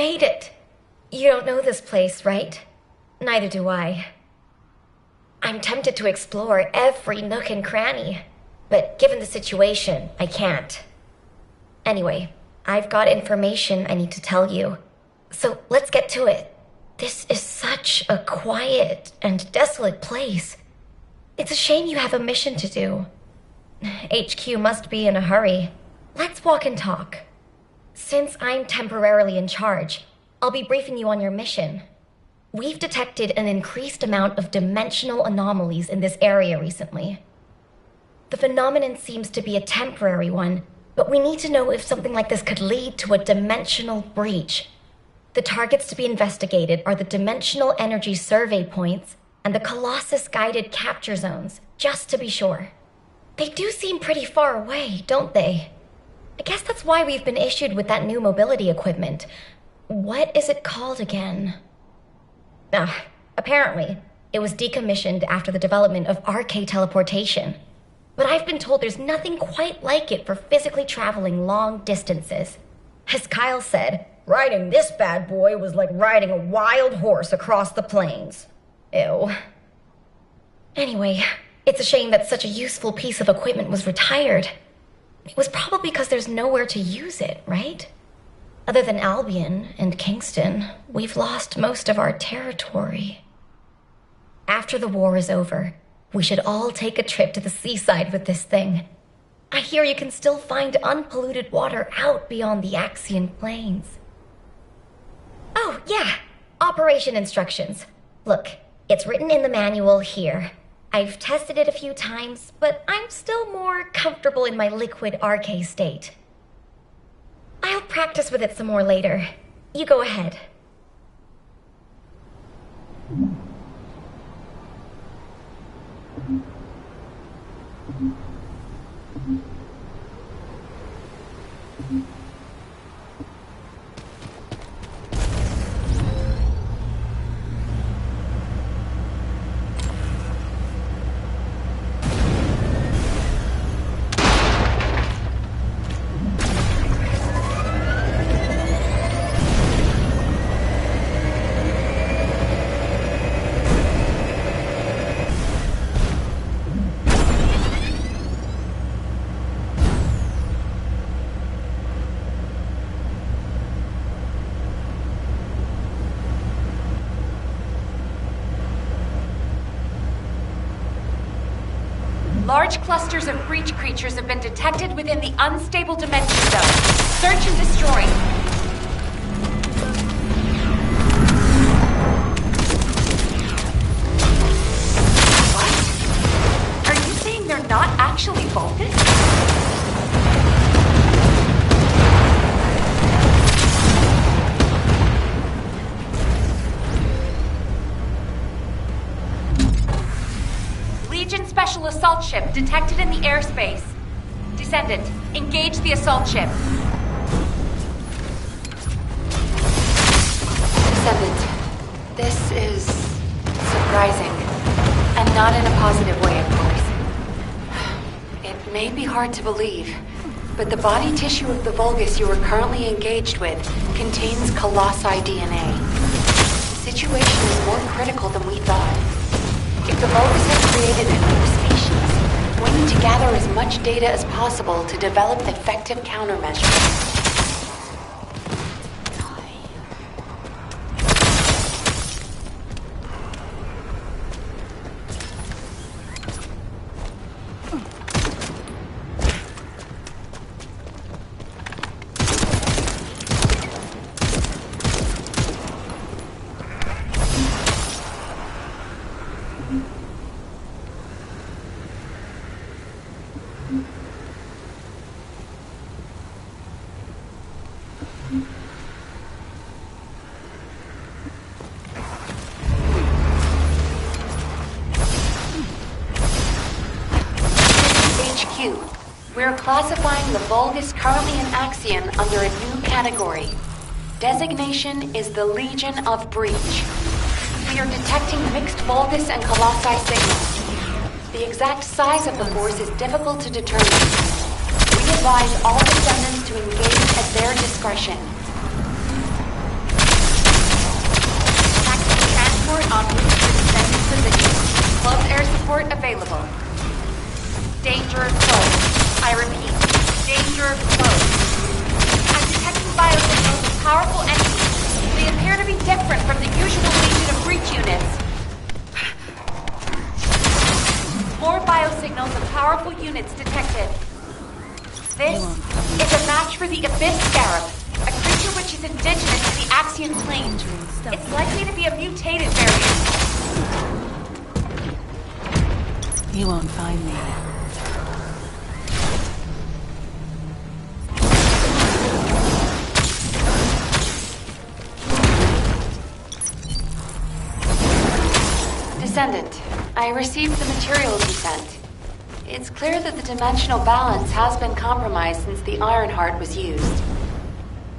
made it. You don't know this place, right? Neither do I. I'm tempted to explore every nook and cranny, but given the situation, I can't. Anyway, I've got information I need to tell you, so let's get to it. This is such a quiet and desolate place. It's a shame you have a mission to do. HQ must be in a hurry. Let's walk and talk. Since I'm temporarily in charge, I'll be briefing you on your mission. We've detected an increased amount of dimensional anomalies in this area recently. The phenomenon seems to be a temporary one, but we need to know if something like this could lead to a dimensional breach. The targets to be investigated are the Dimensional Energy Survey Points and the Colossus-guided capture zones, just to be sure. They do seem pretty far away, don't they? I guess that's why we've been issued with that new mobility equipment. What is it called again? Apparently, it was decommissioned after the development of RK teleportation. But I've been told there's nothing quite like it for physically traveling long distances. As Kyle said, riding this bad boy was like riding a wild horse across the plains. Ew. Anyway, it's a shame that such a useful piece of equipment was retired. It was probably because there's nowhere to use it, right? Other than Albion and Kingston, we've lost most of our territory. After the war is over, we should all take a trip to the seaside with this thing. I hear you can still find unpolluted water out beyond the Axian Plains. Oh, yeah, operation instructions. Look, it's written in the manual here. I've tested it a few times, but I'm still more comfortable in my liquid RK state. I'll practice with it some more later. You go ahead. Large clusters of breach creatures have been detected within the unstable dimension zone. Search and destroy. What? Are you saying they're not actually Vulgus? Special assault ship detected in the airspace. Descendant, engage the assault ship. Descendant, this is surprising. And not in a positive way, of course. It may be hard to believe, but the body tissue of the Vulgus you are currently engaged with contains Colossi DNA. The situation is more critical than we thought. If the Vulgus has created a new species, we need to gather as much data as possible to develop effective countermeasures. We're classifying the Vulgus currently in Axion under a new category. Designation is the Legion of Breach. We are detecting mixed Vulgus and Colossi signals. The exact size of the force is difficult to determine. We advise all descendants to engage at their discretion. escort en route to Descendant position. Close air support available. Danger close. I repeat, danger close. I'm detecting biosignals of powerful entities. They appear to be different from the usual Legion of Breach units. More biosignals of powerful units detected. This is a match for the Abyss Scarab, a creature which is indigenous to the Axian Plane. It's likely to be a mutated variant. You won't find me. Descendant, I received the materials you sent. It's clear that the dimensional balance has been compromised since the Ironheart was used.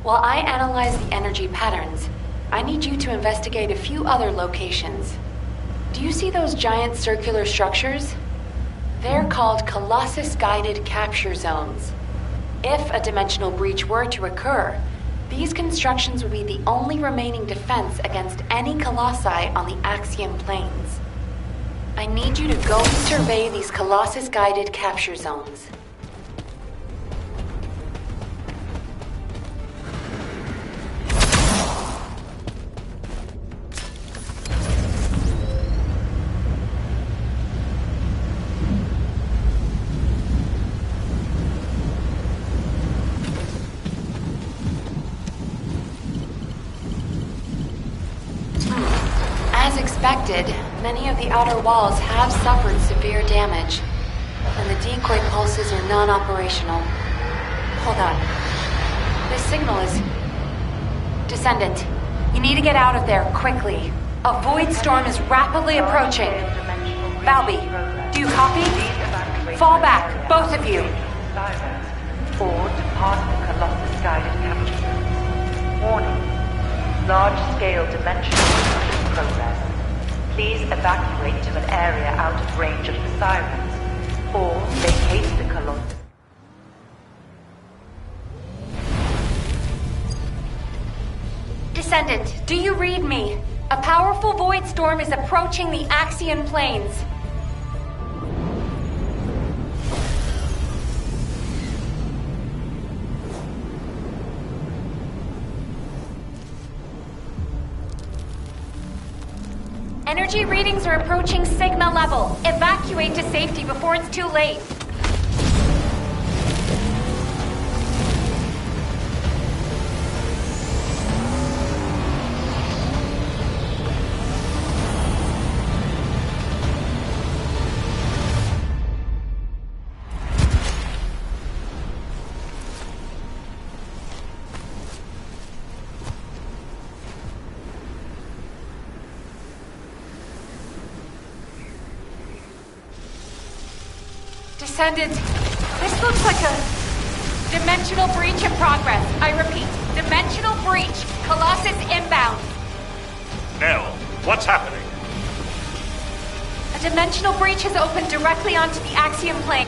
While I analyze the energy patterns, I need you to investigate a few other locations. Do you see those giant circular structures? They're called Colossus-guided capture zones. If a dimensional breach were to occur, these constructions would be the only remaining defense against any Colossi on the Axiom planes. I need you to go and survey these Colossus-guided capture zones. As expected, many of the outer walls have suffered severe damage, and the decoy pulses are non-operational. Hold on. This signal is... Descendant, you need to get out of there, quickly. A void storm is rapidly approaching. Balby, do you copy? Fall back, both of you. Or depart the Colossus guided capture. Warning. Large-scale dimensional destruction progress. Please evacuate to an area out of range of the sirens, or vacate the Colossus. Descendant, do you read me? A powerful void storm is approaching the Axian planes. Energy readings are approaching Sigma level. Evacuate to safety before it's too late. Descendant, this looks like a dimensional breach in progress. I repeat, dimensional breach. Colossus inbound. Nell, what's happening? A dimensional breach has opened directly onto the Axiom plane.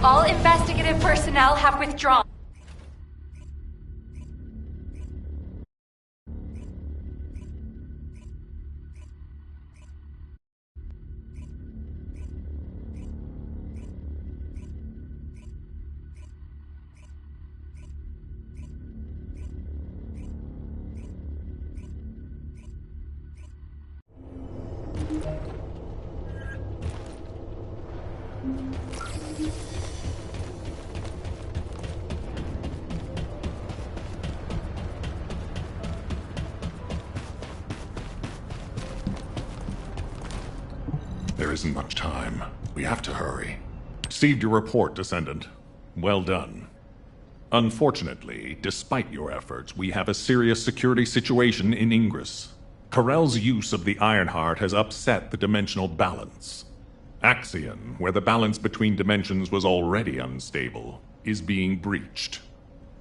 All investigative personnel have withdrawn. There isn't much time. We have to hurry. Received your report, Descendant. Well done. Unfortunately, despite your efforts, we have a serious security situation in Ingress. Corell's use of the Ironheart has upset the dimensional balance. Axion, where the balance between dimensions was already unstable, is being breached.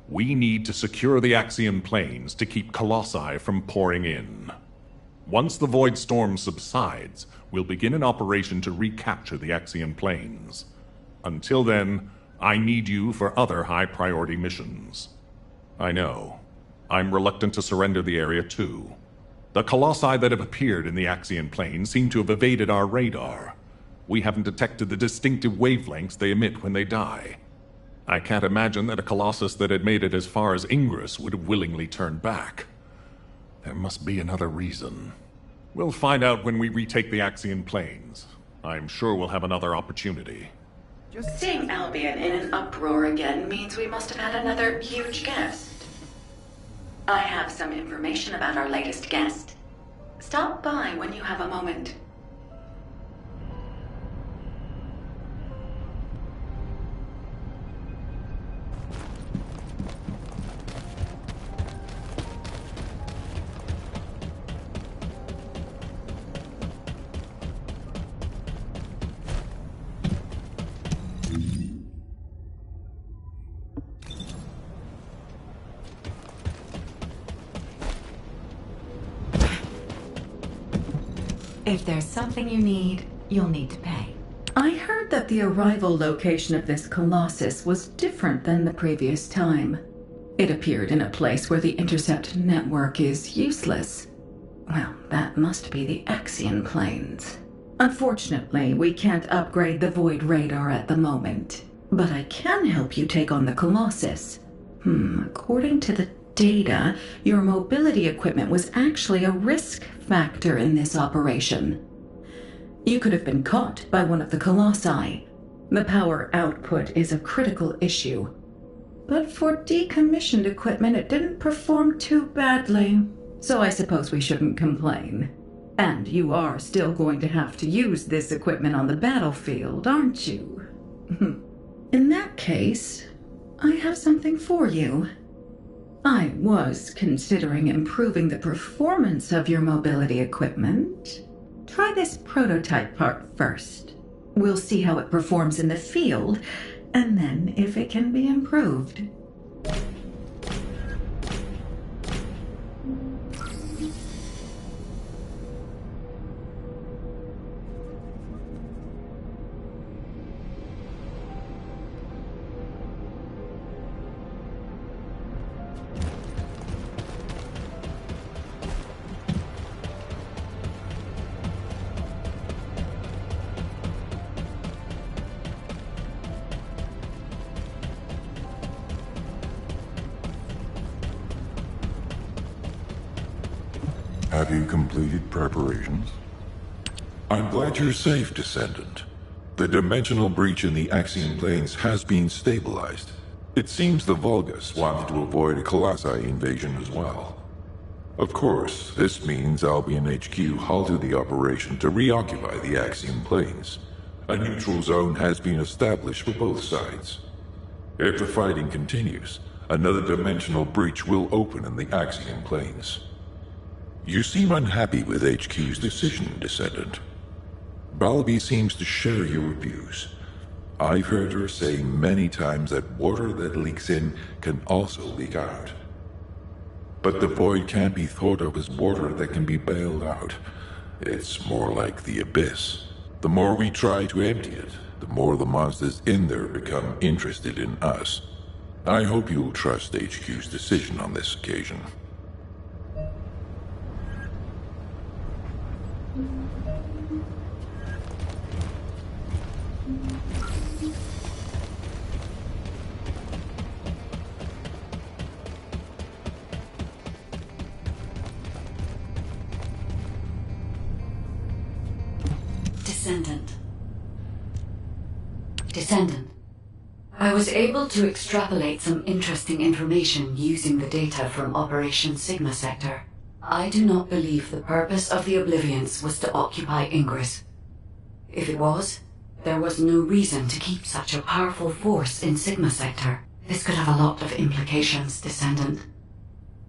We need to secure the Axion planes to keep Colossi from pouring in. Once the Void Storm subsides, we'll begin an operation to recapture the Axion planes. Until then, I need you for other high-priority missions. I know. I'm reluctant to surrender the area too. The Colossi that have appeared in the Axion plane seem to have evaded our radar. We haven't detected the distinctive wavelengths they emit when they die. I can't imagine that a Colossus that had made it as far as Ingress would have willingly turned back. There must be another reason. We'll find out when we retake the Axion planes. I'm sure we'll have another opportunity. Seeing Albion in an uproar again means we must have had another huge guest. I have some information about our latest guest. Stop by when you have a moment. If there's something you need, you'll need to pay. I heard that the arrival location of this Colossus was different than the previous time. It appeared in a place where the intercept network is useless. Well, that must be the Axion planes. Unfortunately, we can't upgrade the Void radar at the moment. But I can help you take on the Colossus. According to the data, your mobility equipment was actually a risk factor in this operation. You could have been caught by one of the Colossi. The power output is a critical issue. But for decommissioned equipment, it didn't perform too badly, so I suppose we shouldn't complain. And you are still going to have to use this equipment on the battlefield, aren't you? In that case, I have something for you. I was considering improving the performance of your mobility equipment. Try this prototype part first. We'll see how it performs in the field, and then if it can be improved. Have you completed preparations? I'm glad you're safe, Descendant. The dimensional breach in the Axion planes has been stabilized. It seems the Vulgus wanted to avoid a Colossi invasion as well. Of course, this means Albion HQ halted the operation to reoccupy the Axion planes. A neutral zone has been established for both sides. If the fighting continues, another dimensional breach will open in the Axion planes. You seem unhappy with HQ's decision, Descendant. Balby seems to share your views. I've heard her say many times that water that leaks in can also leak out. But the void can't be thought of as water that can be bailed out. It's more like the abyss. The more we try to empty it, the more the monsters in there become interested in us. I hope you'll trust HQ's decision on this occasion. Descendant. I was able to extrapolate some interesting information using the data from Operation Sigma Sector. I do not believe the purpose of the Oblivions was to occupy Ingress. If it was, there was no reason to keep such a powerful force in Sigma Sector. This could have a lot of implications, Descendant.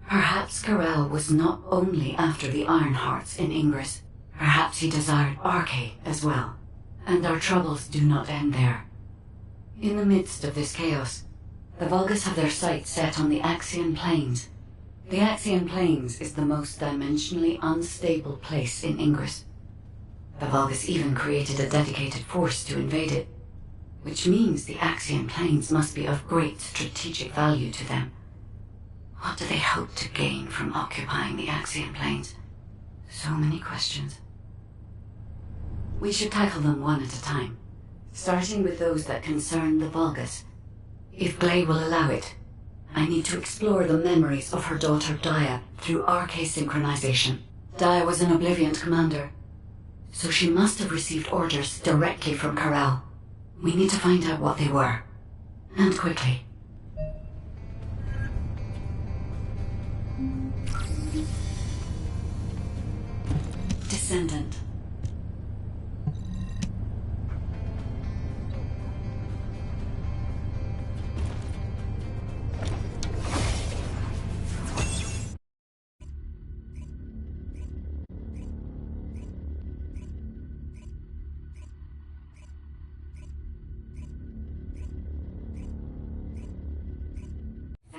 Perhaps Corel was not only after the Iron Hearts in Ingress. Perhaps he desired Arche as well. And our troubles do not end there. In the midst of this chaos, the Vulgus have their sights set on the Axian Plains. The Axian Plains is the most dimensionally unstable place in Ingress. The Vulgus even created a dedicated force to invade it, which means the Axian Plains must be of great strategic value to them. What do they hope to gain from occupying the Axian Plains? So many questions. We should tackle them one at a time, starting with those that concern the Vulgus. If Gley will allow it, I need to explore the memories of her daughter Dia through Arche synchronization. Dia was an Oblivion commander, so she must have received orders directly from Corel. We need to find out what they were, and quickly. Descendant.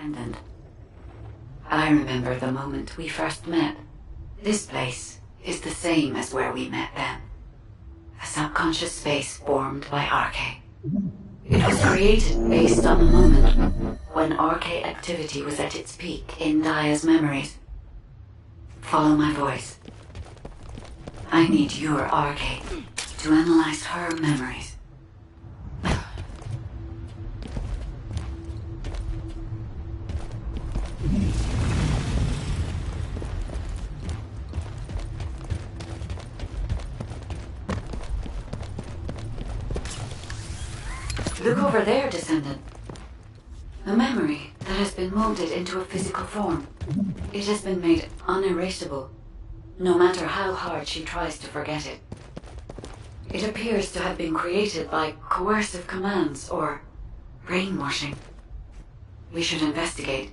Descendant. I remember the moment we first met. This place is the same as where we met then. A subconscious space formed by Arche. It was created based on the moment when Arche activity was at its peak in Dia's memories. Follow my voice. I need your Arche to analyze her memories. Look over there, Descendant. A memory that has been molded into a physical form. It has been made unerasable, no matter how hard she tries to forget it. It appears to have been created by coercive commands or brainwashing. We should investigate.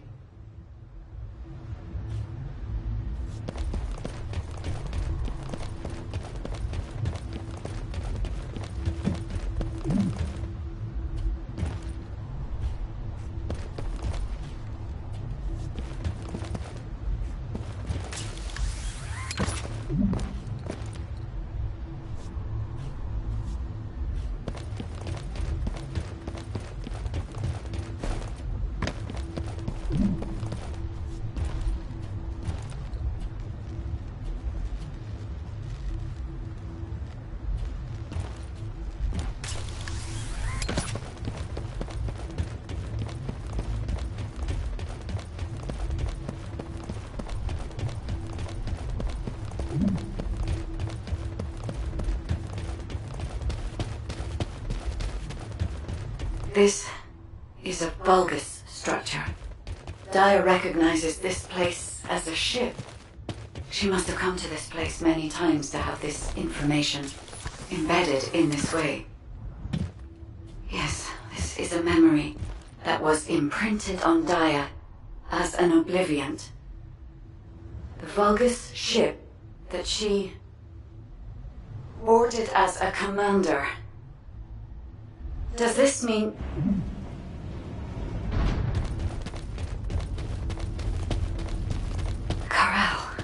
This is a Vulgus structure. Dia recognizes this place as a ship. She must have come to this place many times to have this information embedded in this way. Yes, this is a memory that was imprinted on Dia as an Oblivion. The Vulgus ship that she boarded as a commander. Does this mean... Corel.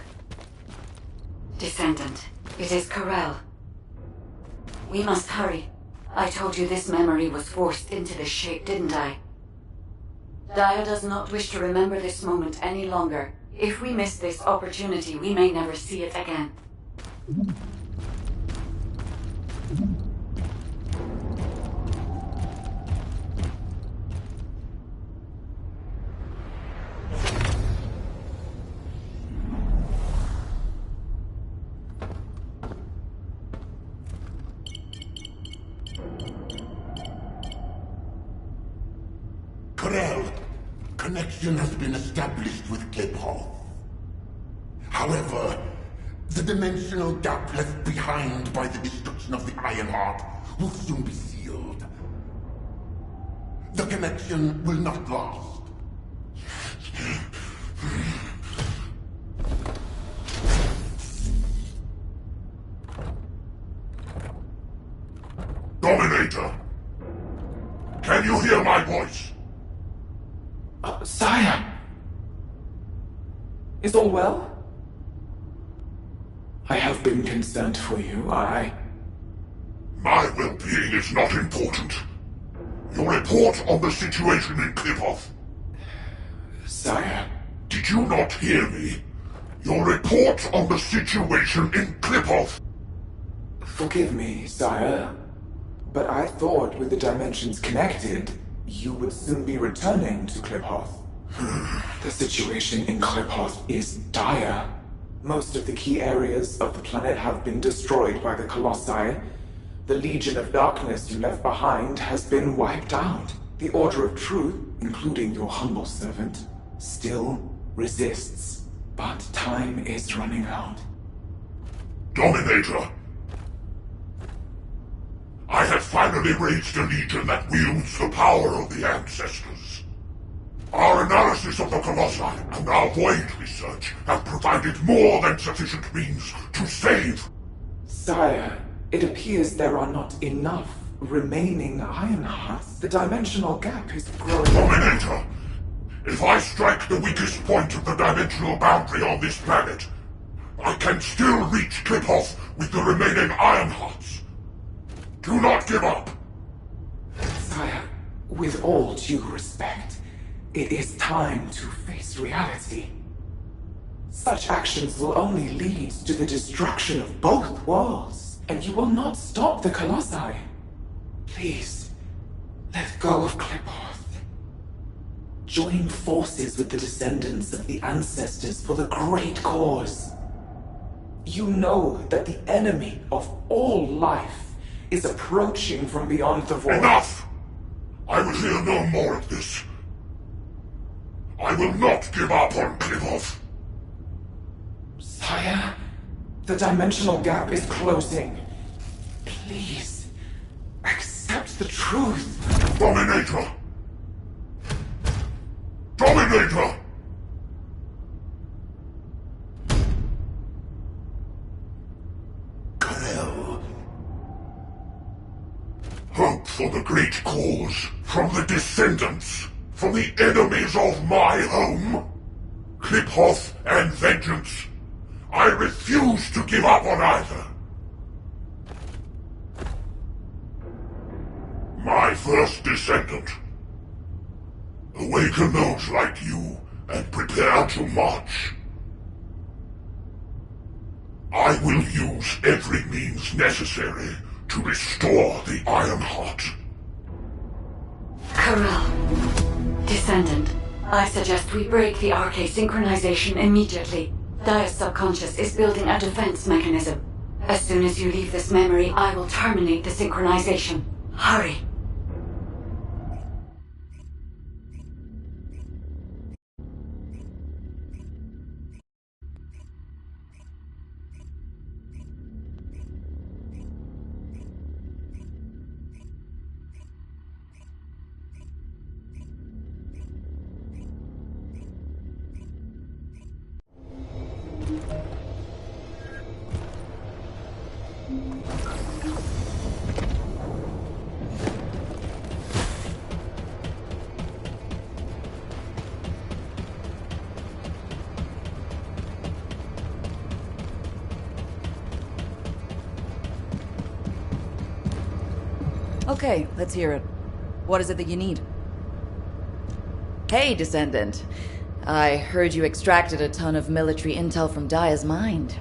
Descendant, it is Corel. We must hurry. I told you this memory was forced into this shape, didn't I? Dia does not wish to remember this moment any longer. If we miss this opportunity, we may never see it again. Connection has been established with Cape Hall. However, The dimensional gap left behind by the destruction of the Ironheart will soon be sealed. The connection will not last. Dominator! Can you hear my voice? Sire! Is all well? I have been concerned for you, My well-being is not important. Your report on the situation in Klipoth. Sire? Did you not hear me? Your report on the situation in Klipoth. Forgive me, sire, but I thought with the dimensions connected, you would soon be returning to Klipoth. The situation in Klipoth is dire. Most of the key areas of the planet have been destroyed by the Colossi. The Legion of Darkness you left behind has been wiped out. The Order of Truth, including your humble servant, still resists. But time is running out. Dominator! I have finally raised a legion that wields the power of the ancestors. Our analysis of the Colossi and our void research have provided more than sufficient means to save. Sire, it appears there are not enough remaining Ironhearts. The dimensional gap is growing. Dominator! If I strike the weakest point of the dimensional boundary on this planet, I can still reach Klipoth with the remaining Ironhearts. Do not give up! Sire, with all due respect, it is time to face reality. Such actions will only lead to the destruction of both worlds, and you will not stop the Colossi. Please, let go of Klipoth. Join forces with the descendants of the ancestors for the great cause. You know that the enemy of all life is approaching from beyond the void. Enough! I will hear no more of this. I will not give up on Klipoth. Sire, the dimensional gap is closing. Please, accept the truth. Dominator! Dominator! Hope for the great cause, from the Descendants, from the enemies of my home. Klipoth and vengeance. I refuse to give up on either. My first Descendant. Awaken those like you, and prepare to march. I will use every means necessary to restore the Ironheart. Corral. Descendant, I suggest we break the RK synchronization immediately. Dia's subconscious is building a defense mechanism. As soon as you leave this memory, I will terminate the synchronization. Hurry. Okay, let's hear it. What is it that you need? Hey, Descendant. I heard you extracted a ton of military intel from Dia's mind.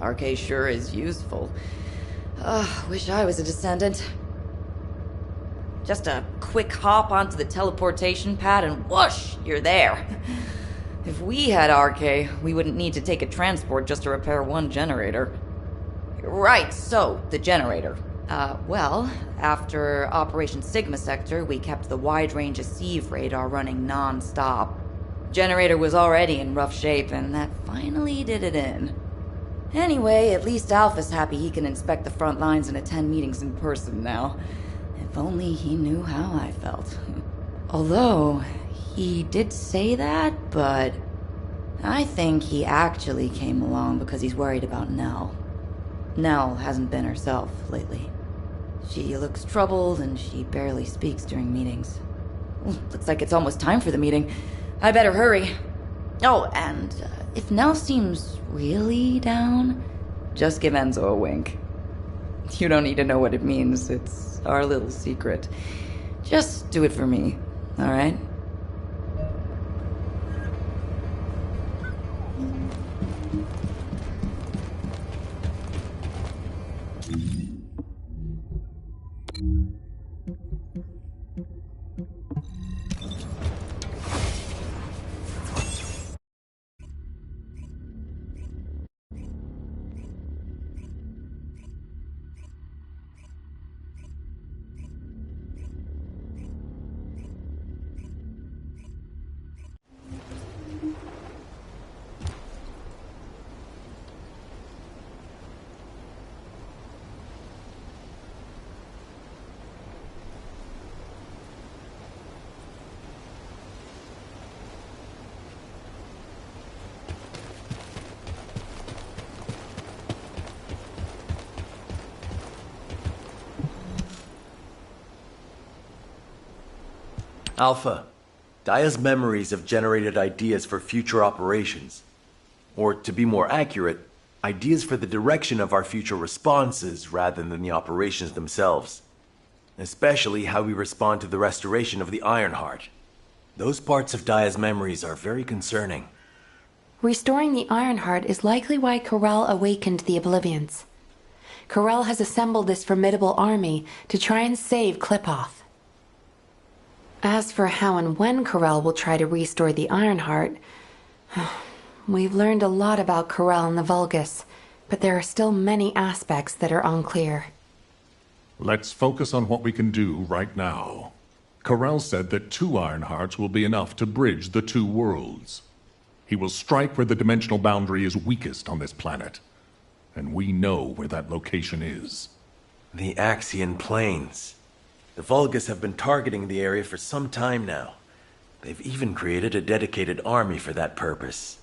RK sure is useful. Wish I was a Descendant. Just a quick hop onto the teleportation pad and whoosh, you're there. If we had RK, we wouldn't need to take a transport just to repair one generator. Right, so, the generator. Well, after Operation Sigma Sector, we kept the wide-range Sieve radar running non-stop. Generator was already in rough shape, and that finally did it in. Anyway, at least Alpha's happy he can inspect the front lines and attend meetings in person now. If only he knew how I felt. Although, he did say that, but I think he actually came along because he's worried about Nell. Nell hasn't been herself lately. She looks troubled and she barely speaks during meetings. Looks like it's almost time for the meeting. I better hurry. Oh, and if Nell seems really down, just give Enzo a wink. You don't need to know what it means. It's our little secret. Just do it for me, all right? Alpha, Daya's memories have generated ideas for future operations. Or, to be more accurate, ideas for the direction of our future responses rather than the operations themselves. Especially how we respond to the restoration of the Ironheart. Those parts of Daya's memories are very concerning. Restoring the Ironheart is likely why Corel awakened the Oblivions. Corel has assembled this formidable army to try and save Klipoth. As for how and when Corel will try to restore the Ironheart, we've learned a lot about Corel and the Vulgus, but there are still many aspects that are unclear. Let's focus on what we can do right now. Corel said that 2 Ironhearts will be enough to bridge the 2 worlds. He will strike where the dimensional boundary is weakest on this planet. And we know where that location is. The Axian Plains. The Vulgus have been targeting the area for some time now. They've even created a dedicated army for that purpose.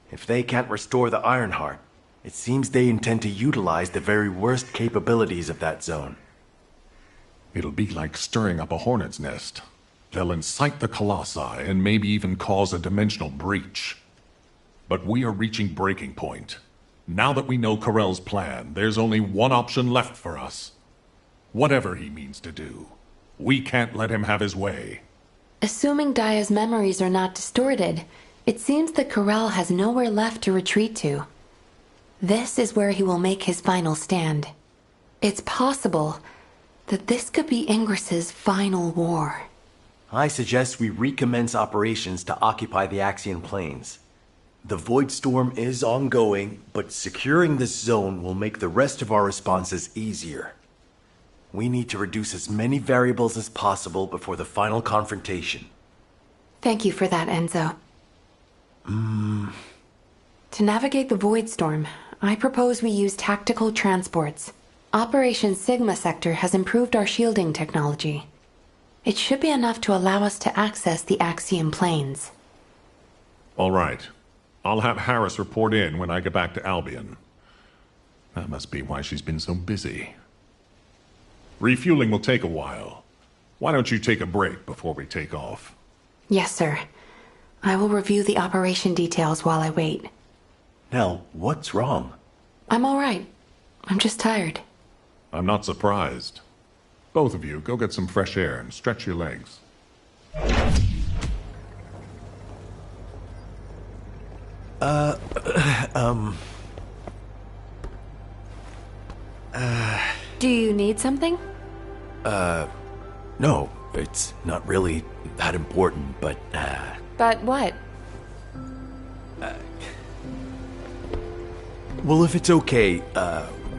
If they can't restore the Ironheart, it seems they intend to utilize the very worst capabilities of that zone. It'll be like stirring up a hornet's nest. They'll incite the Colossi and maybe even cause a dimensional breach. But we are reaching breaking point. Now that we know Corel's plan, there's only one option left for us. Whatever he means to do, we can't let him have his way. Assuming Daya's memories are not distorted, it seems that Corel has nowhere left to retreat to. This is where he will make his final stand. It's possible that this could be Ingris's final war. I suggest we recommence operations to occupy the Axian Plains. The Void Storm is ongoing, but securing this zone will make the rest of our responses easier. We need to reduce as many variables as possible before the final confrontation. Thank you for that, Enzo. To navigate the Void Storm, I propose we use tactical transports. Operation Sigma Sector has improved our shielding technology. It should be enough to allow us to access the Axian Plains. All right. I'll have Harris report in when I get back to Albion. That must be why she's been so busy. Refueling will take a while. Why don't you take a break before we take off? Yes, sir. I will review the operation details while I wait. Nell, what's wrong? I'm all right. I'm just tired. I'm not surprised. Both of you, go get some fresh air and stretch your legs. Do you need something? No, it's not really that important, but, But what? Well, if it's okay,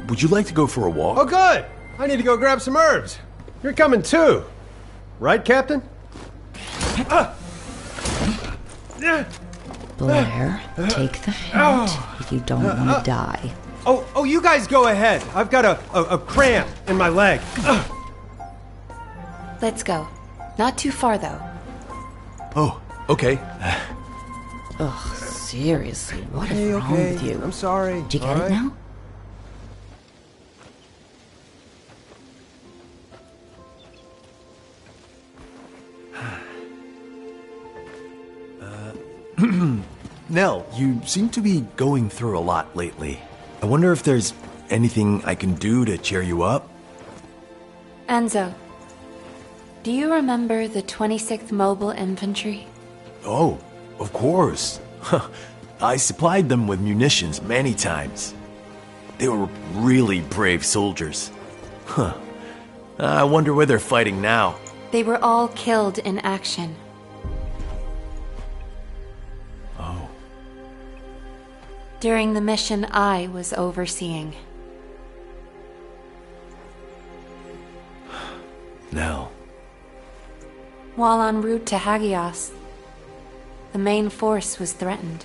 would you like to go for a walk? Oh, good! I need to go grab some herbs. You're coming too. Right, Captain? Blair, take the hint if you don't want to die. Oh, you guys go ahead. I've got a cramp in my leg. Let's go. Not too far, though. Oh, okay. Ugh, seriously, what is wrong with you? I'm sorry. Did you get it now? Nell, you seem to be going through a lot lately. I wonder if there's anything I can do to cheer you up? Enzo, do you remember the 26th Mobile Infantry? Oh, of course. I supplied them with munitions many times. They were really brave soldiers. Huh. I wonder where they're fighting now. They were all killed in action. Oh. During the mission I was overseeing. Nell. While en route to Hagios, the main force was threatened.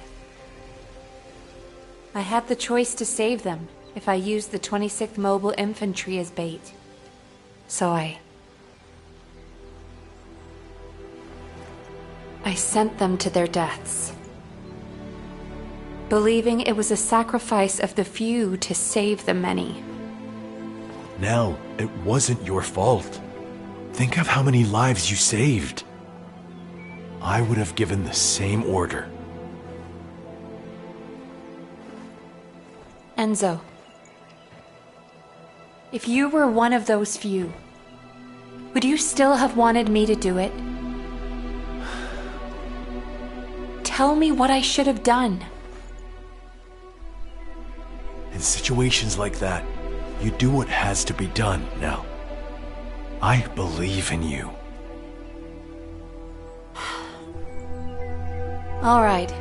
I had the choice to save them if I used the 26th Mobile Infantry as bait. So I sent them to their deaths, believing it was a sacrifice of the few to save the many. Nell, it wasn't your fault. Think of how many lives you saved. I would have given the same order. Enzo, if you were one of those few, would you still have wanted me to do it? Tell me what I should have done. In situations like that, you do what has to be done, Nell. I believe in you. All right.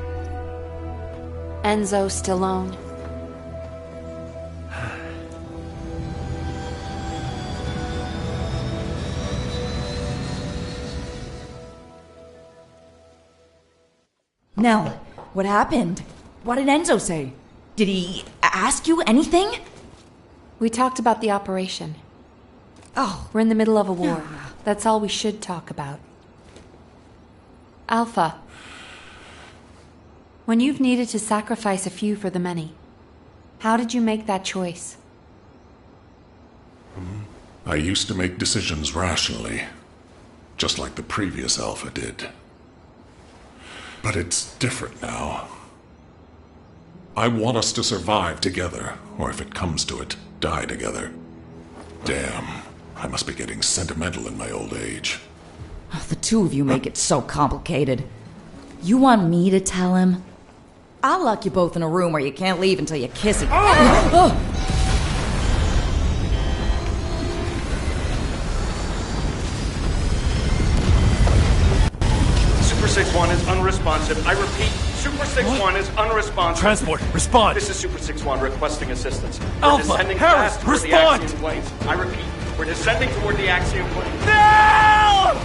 Enzo Stallone. Nell, what happened? What did Enzo say? Did he ask you anything? We talked about the operation. Oh. We're in the middle of a war. That's all we should talk about. Alpha. When you've needed to sacrifice a few for the many, how did you make that choice? I used to make decisions rationally, just like the previous Alpha did. But it's different now. I want us to survive together, or if it comes to it, die together. Damn, I must be getting sentimental in my old age. Oh, the two of you make it so complicated. You want me to tell him? I'll lock you both in a room where you can't leave until you kiss it. Super 6-1 is unresponsive. I repeat, Super 6-1 is unresponsive. Transport, respond! This is Super 6-1 requesting assistance. Alpha, We're descending Harris, fast toward respond! the Axiom planes. I repeat, we're descending toward the Axiom planes. No!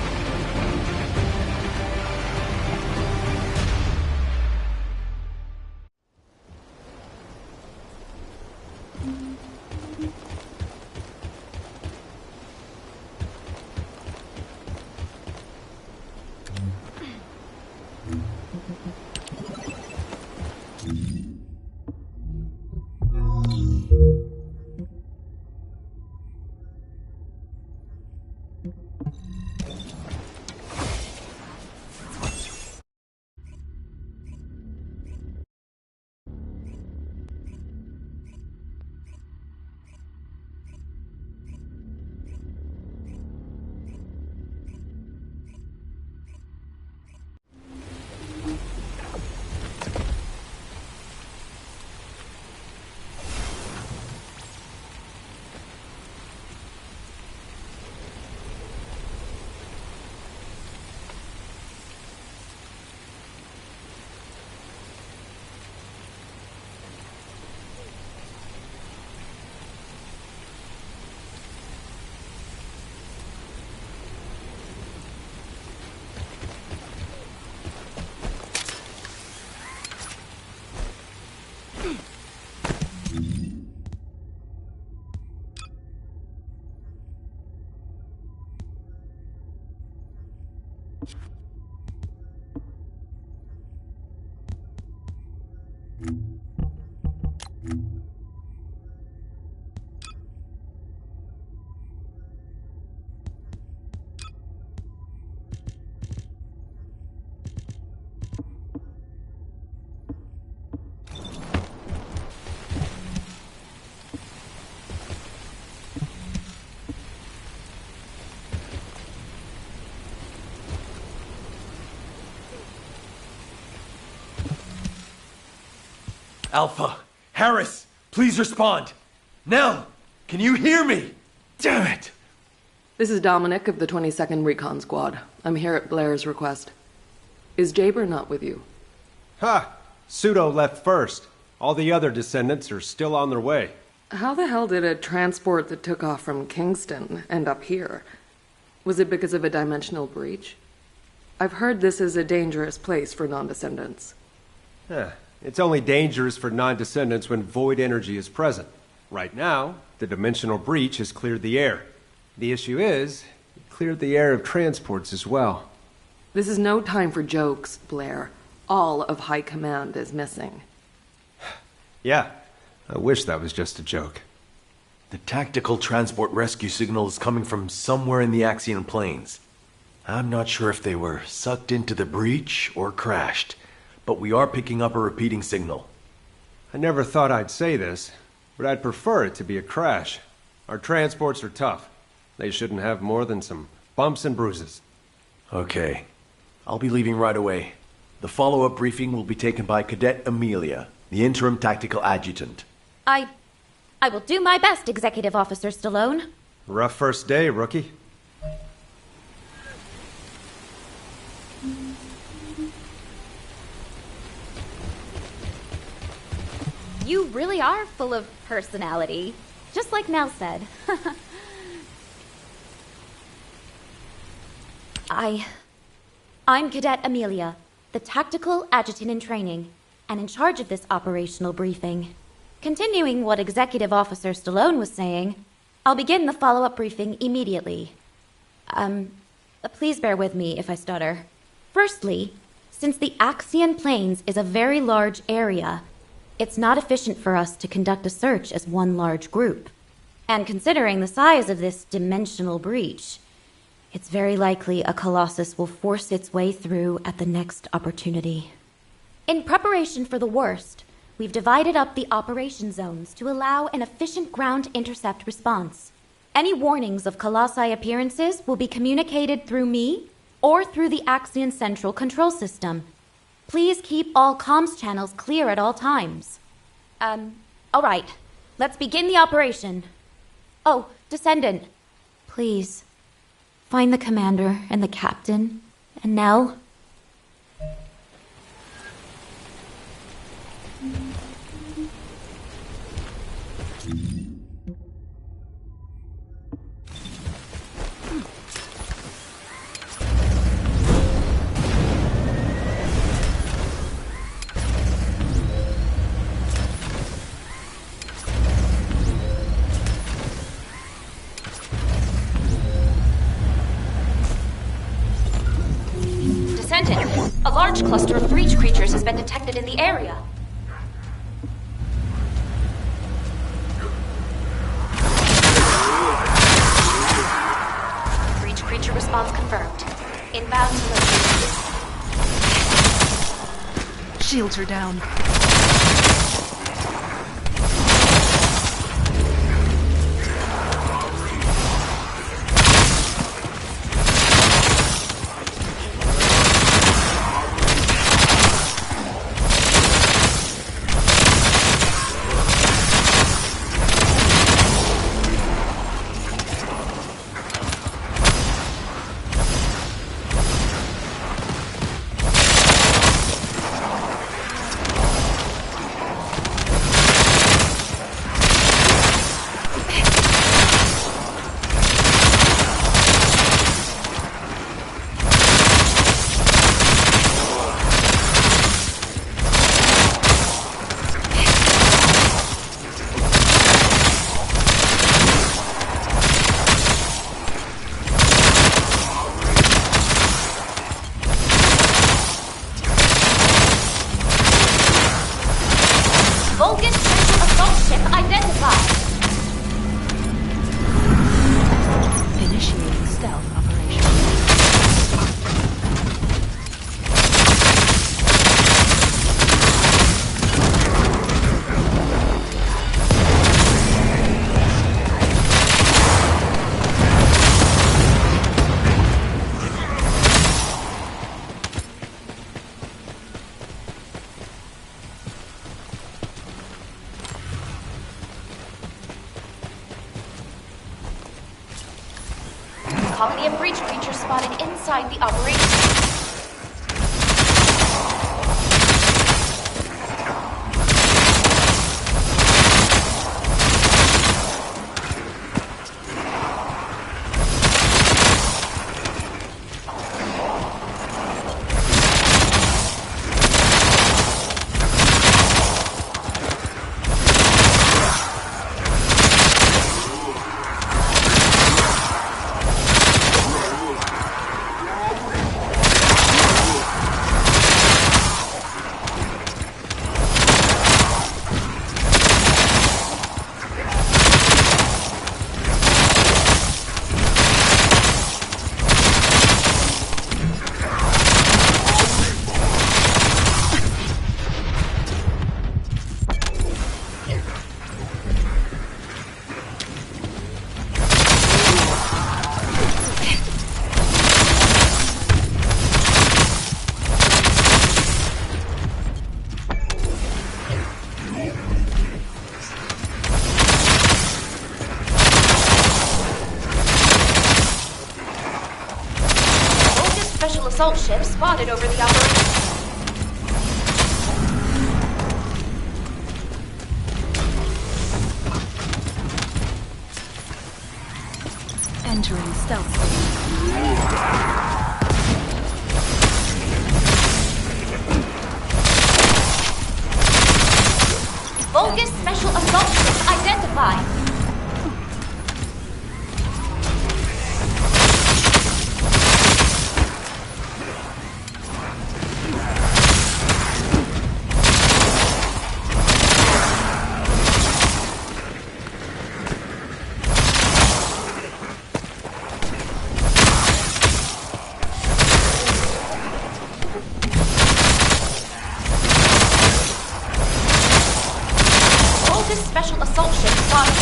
Alpha, Harris, please respond. Nell, can you hear me? Damn it! This is Dominic of the 22nd Recon Squad. I'm here at Blair's request. Is Jaber not with you? Ha! Pseudo left first. All the other descendants are still on their way. How the hell did a transport that took off from Kingston end up here? Was it because of a dimensional breach? I've heard this is a dangerous place for non-descendants. It's only dangerous for non-descendants when void energy is present. Right now, the dimensional breach has cleared the air. The issue is, it cleared the air of transports as well. This is no time for jokes, Blair. All of High Command is missing. Yeah, I wish that was just a joke. The tactical transport rescue signal is coming from somewhere in the Axian Plains. I'm not sure if they were sucked into the breach or crashed, but we are picking up a repeating signal. I never thought I'd say this, but I'd prefer it to be a crash. Our transports are tough. They shouldn't have more than some bumps and bruises. Okay. I'll be leaving right away. The follow-up briefing will be taken by Cadet Amelia, the interim tactical adjutant. I will do my best, Executive Officer Stallone. Rough first day, rookie. You really are full of personality, just like Nell said. I'm Cadet Amelia, the tactical adjutant in training, and in charge of this operational briefing. Continuing what Executive Officer Stallone was saying, I'll begin the follow-up briefing immediately. Please bear with me if I stutter. Firstly, since the Axian Plains is a very large area, it's not efficient for us to conduct a search as one large group. And considering the size of this dimensional breach, it's very likely a Colossus will force its way through at the next opportunity. In preparation for the worst, we've divided up the operation zones to allow an efficient ground intercept response. Any warnings of Colossi appearances will be communicated through me or through the Axian Central Control System. Please keep all comms channels clear at all times. All right. Let's begin the operation. Oh, Descendant. Please, find the commander and the captain, and Nell. A large cluster of breach creatures has been detected in the area. Breach creature response confirmed. Inbound to location. Shields are down. colony of breach creatures spotted inside the operation. Assault ship spotted over the operation. Entering stealth. Vulgus special assault ship identified. Special assault ship spotted.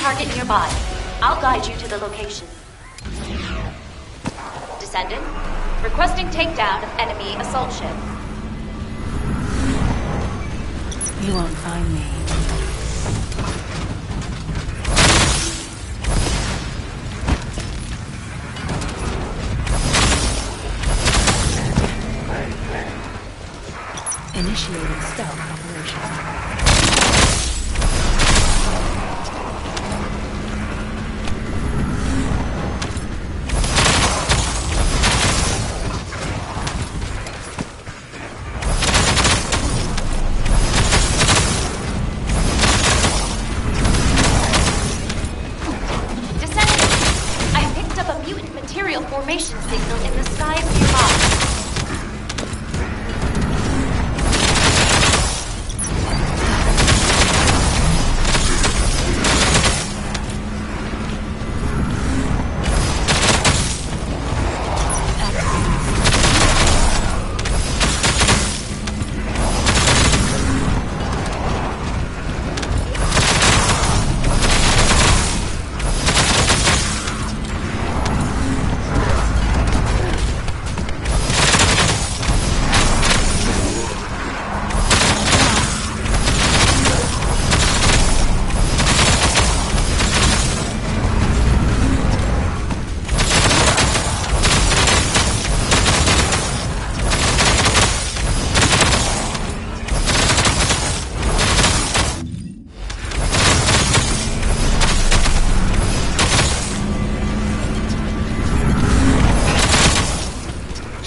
Target nearby. I'll guide you to the location. Descendant, requesting takedown of enemy assault ship. You won't find me. Initiating stealth operation. Formation signal in the skies nearby.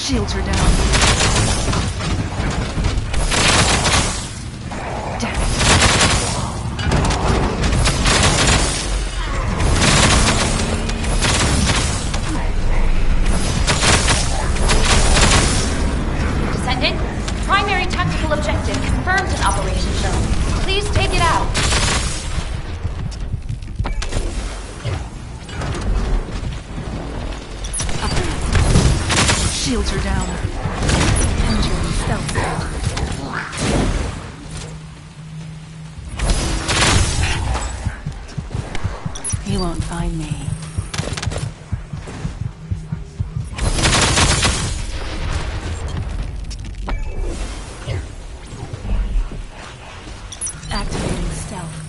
Shields are down. Damn it. Descendant, primary tactical objective confirmed in Operation Zone. Please take it out. Shields are down. Entering stealth mode. He won't find me. Activating stealth.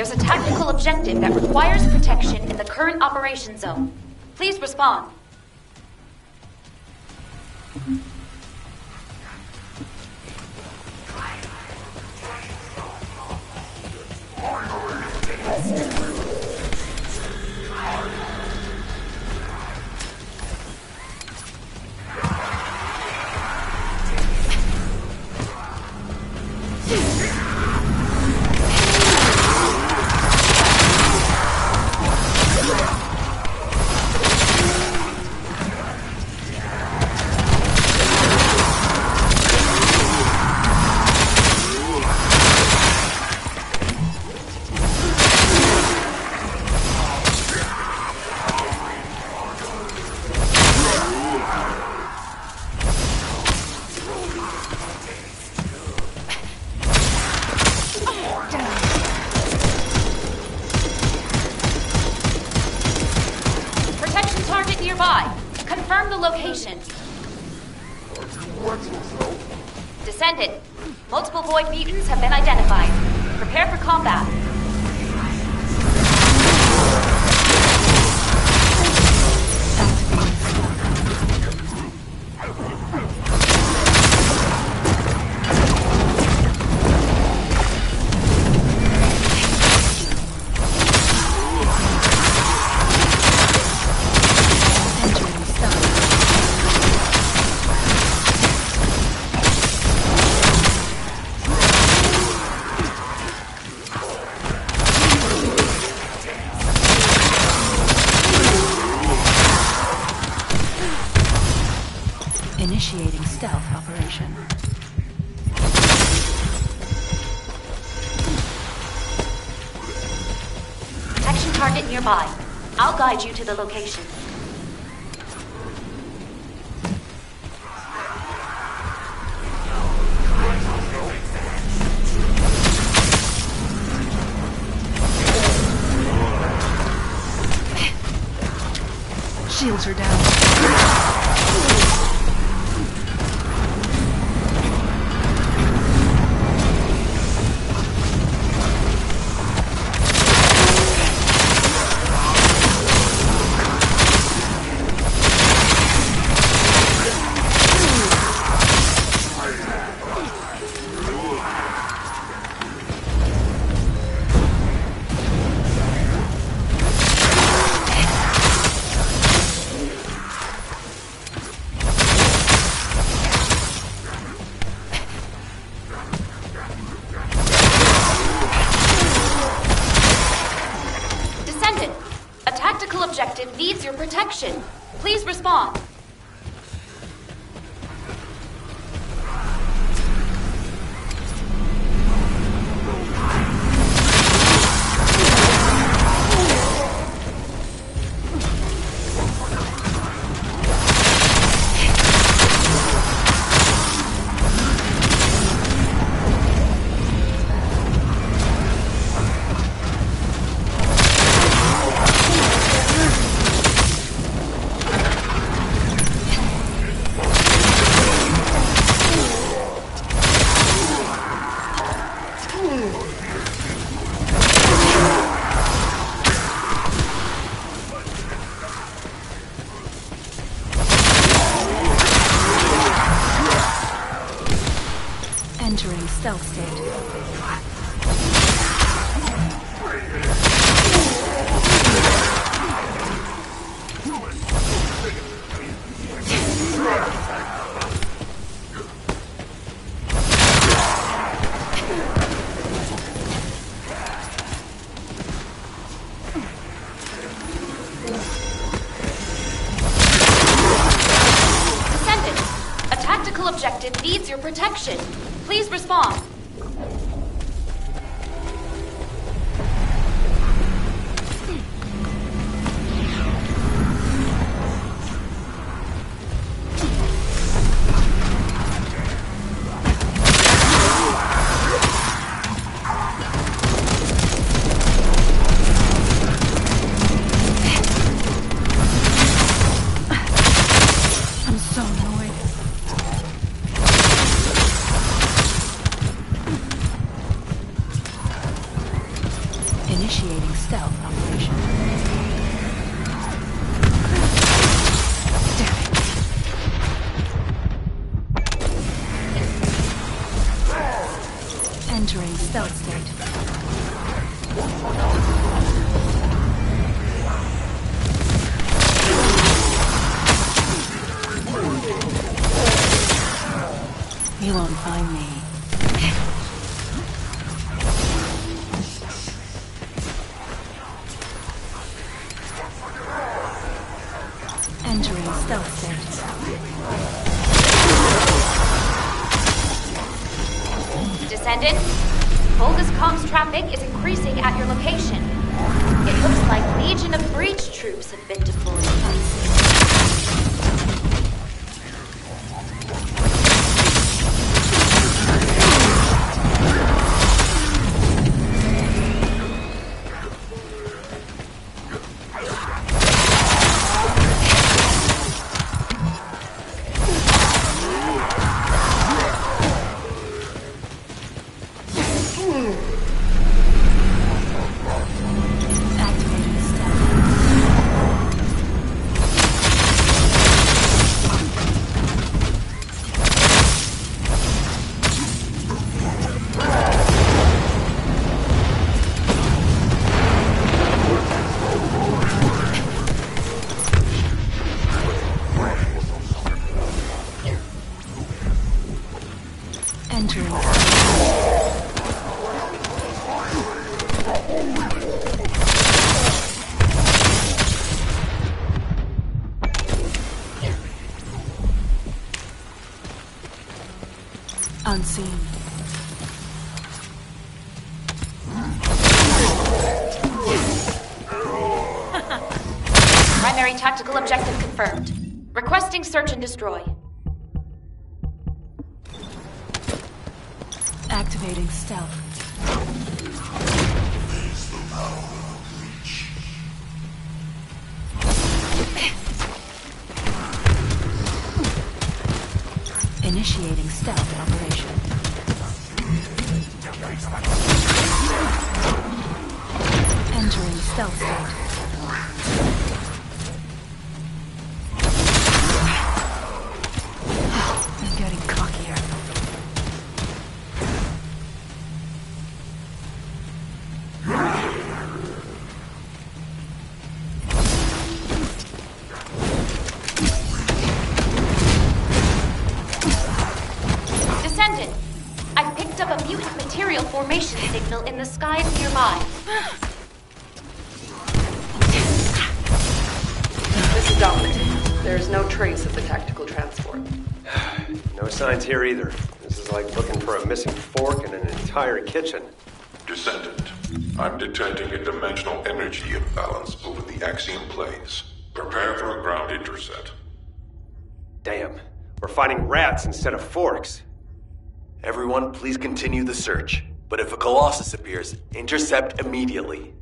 There's a tactical objective that requires protection in the current operation zone. Please respond. Descendant, multiple void mutants have been identified. Prepare for combat. Initiating stealth operation. Detection target nearby. I'll guide you to the location. Shields are down. Objective needs your protection. Please respond. Entering stealth state. Descendant, a tactical objective needs your protection. Please respond. I'm so annoyed. stealth state. You won't find me. Entering stealth state. Descendant, Volga's comms traffic is increasing at your location. It looks like Legion of Breach troops have been deployed. Unseen. Primary tactical objective confirmed. Requesting search and destroy. Activating stealth. Initiating stealth operation. Entering stealth state. I'm getting cockier. Descendant, I picked up a mutant material formation signal in the skies nearby. This is Dominic. There is no trace of the tactical transport. No signs here either. This is like looking for a missing fork in an entire kitchen. Descendant, I'm detecting a dimensional energy imbalance over the axiom planes. Prepare for a ground intercept. Damn, we're finding rats instead of forks. Everyone, please continue the search. But if a Colossus appears, intercept immediately.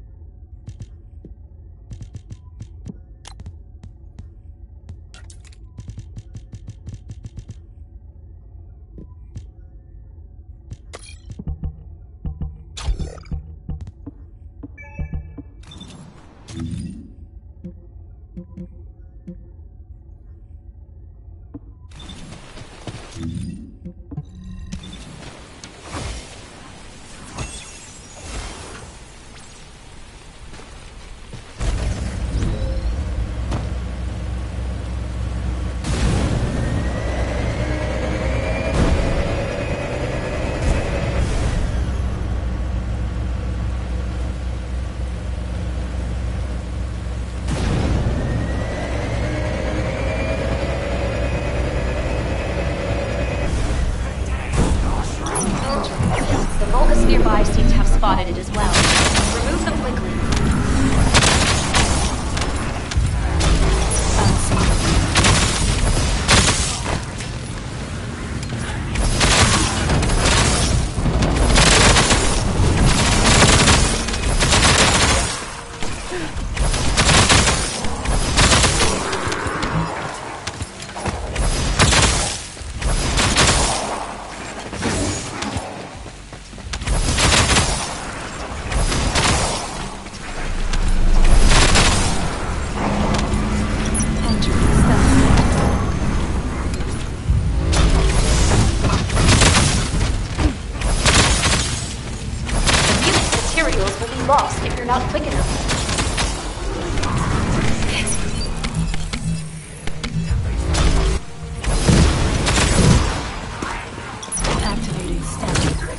Nearby seem to have spotted it as well. Remove them quickly. lost if you're not quick enough. Activating standard.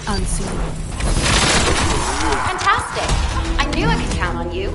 Unseen. Fantastic! I knew I could count on you.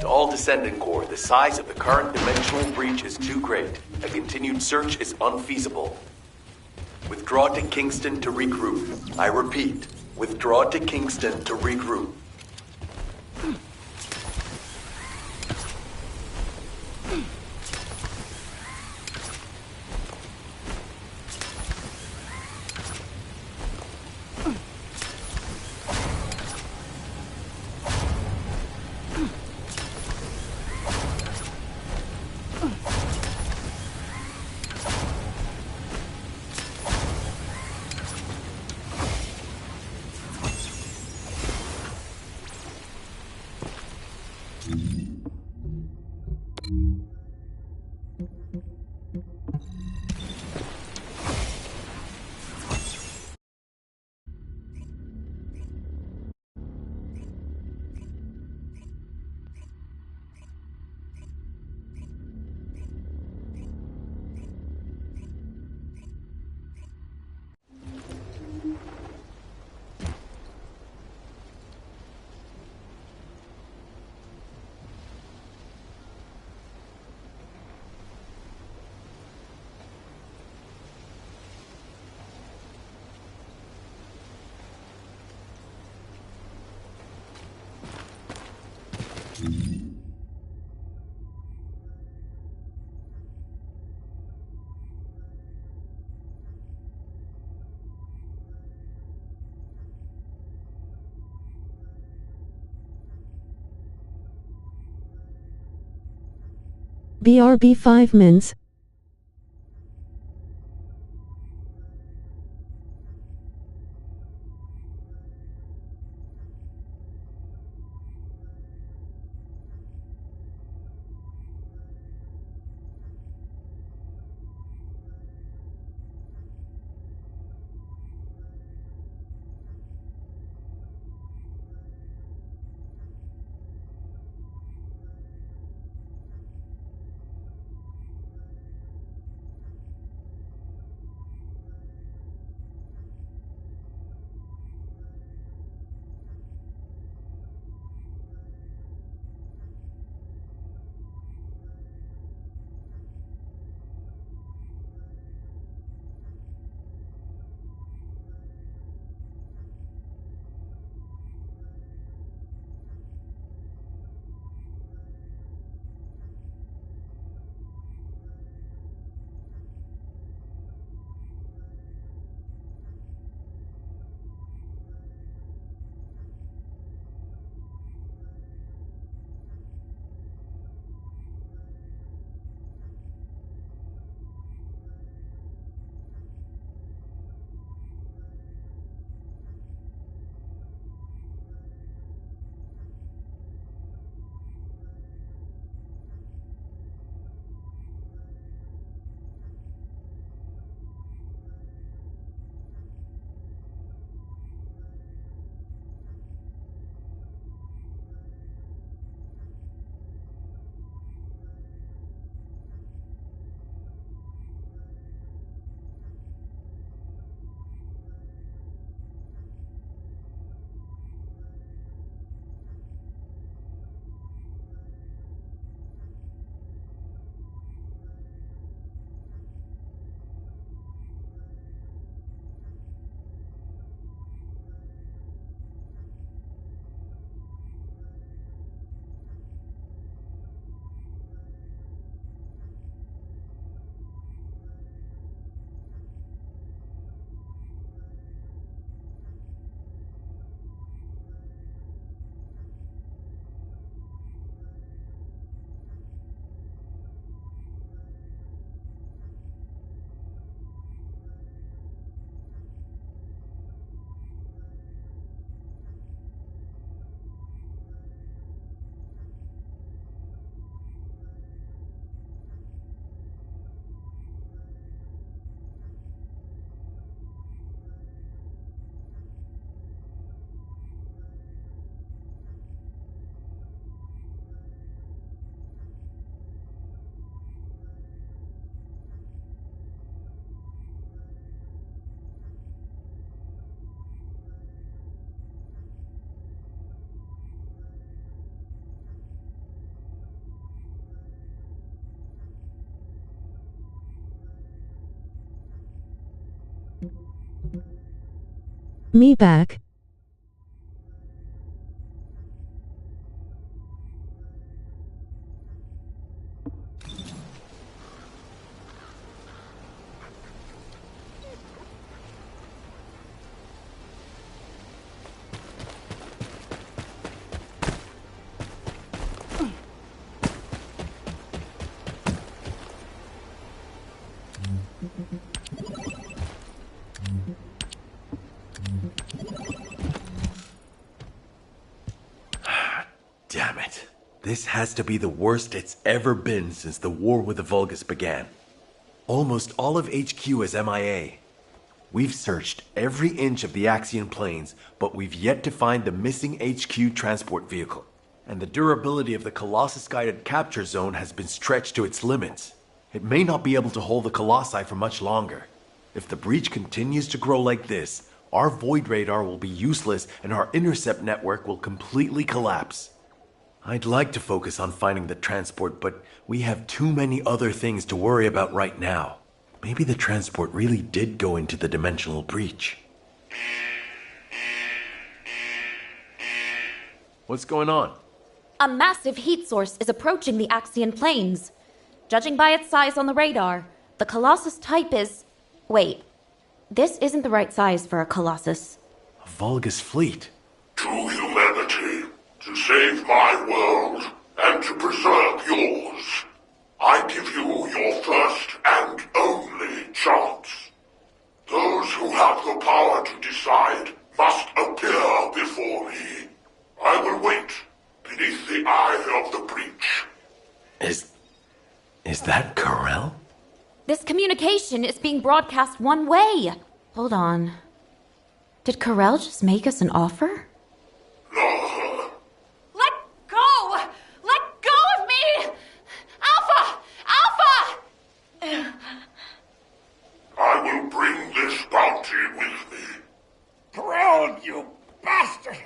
All Descendant Corps, the size of the current dimensional breach is too great. A continued search is unfeasible. Withdraw to Kingston to regroup. I repeat, withdraw to Kingston to regroup. BRB 5 mins. Me back. Damn it. This has to be the worst it's ever been since the war with the Vulgus began. Almost all of HQ is MIA. We've searched every inch of the Axian plains, but we've yet to find the missing HQ transport vehicle. And the durability of the Colossus-guided capture zone has been stretched to its limits. It may not be able to hold the Colossi for much longer. If the breach continues to grow like this, our void radar will be useless and our intercept network will completely collapse. I'd like to focus on finding the transport, but we have too many other things to worry about right now. Maybe the transport really did go into the dimensional breach. What's going on? A massive heat source is approaching the Axian plains. Judging by its size on the radar, the Colossus type is... Wait, this isn't the right size for a Colossus. A Vulgus fleet. To humanity, to save my world, and to preserve yours, I give you your first and only chance. Those who have the power to decide must appear before me. I will wait beneath the eye of the breach. Is that Corel? This communication is being broadcast one way. Hold on. Did Corel just make us an offer? No. Let go! Let go of me! Alpha! Alpha! I will bring this bounty with me. Corel, you bastard!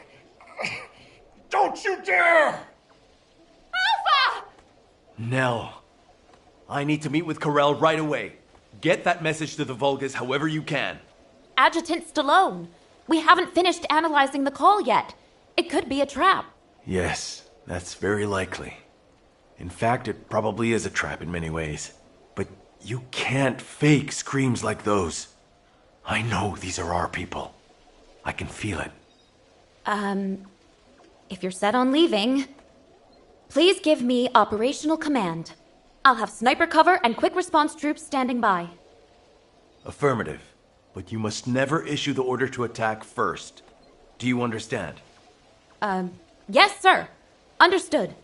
Don't you dare! Alpha! Nell, I need to meet with Corel right away. Get that message to the Vulgus however you can. Adjutant Stallone, we haven't finished analyzing the call yet. It could be a trap. Yes, that's very likely. In fact, it probably is a trap in many ways. But you can't fake screams like those. I know these are our people. I can feel it. If you're set on leaving, please give me operational command. I'll have sniper cover and quick response troops standing by. Affirmative. But you must never issue the order to attack first. Do you understand? Yes, sir. Understood.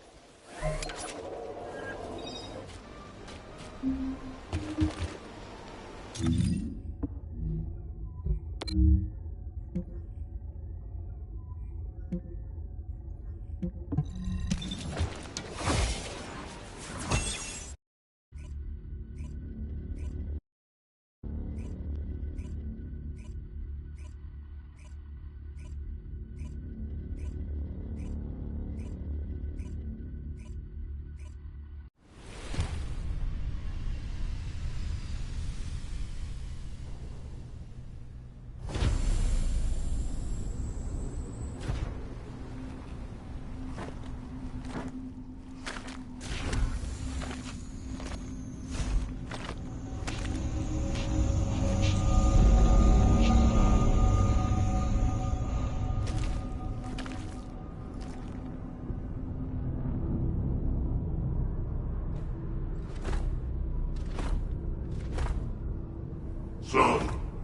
Son,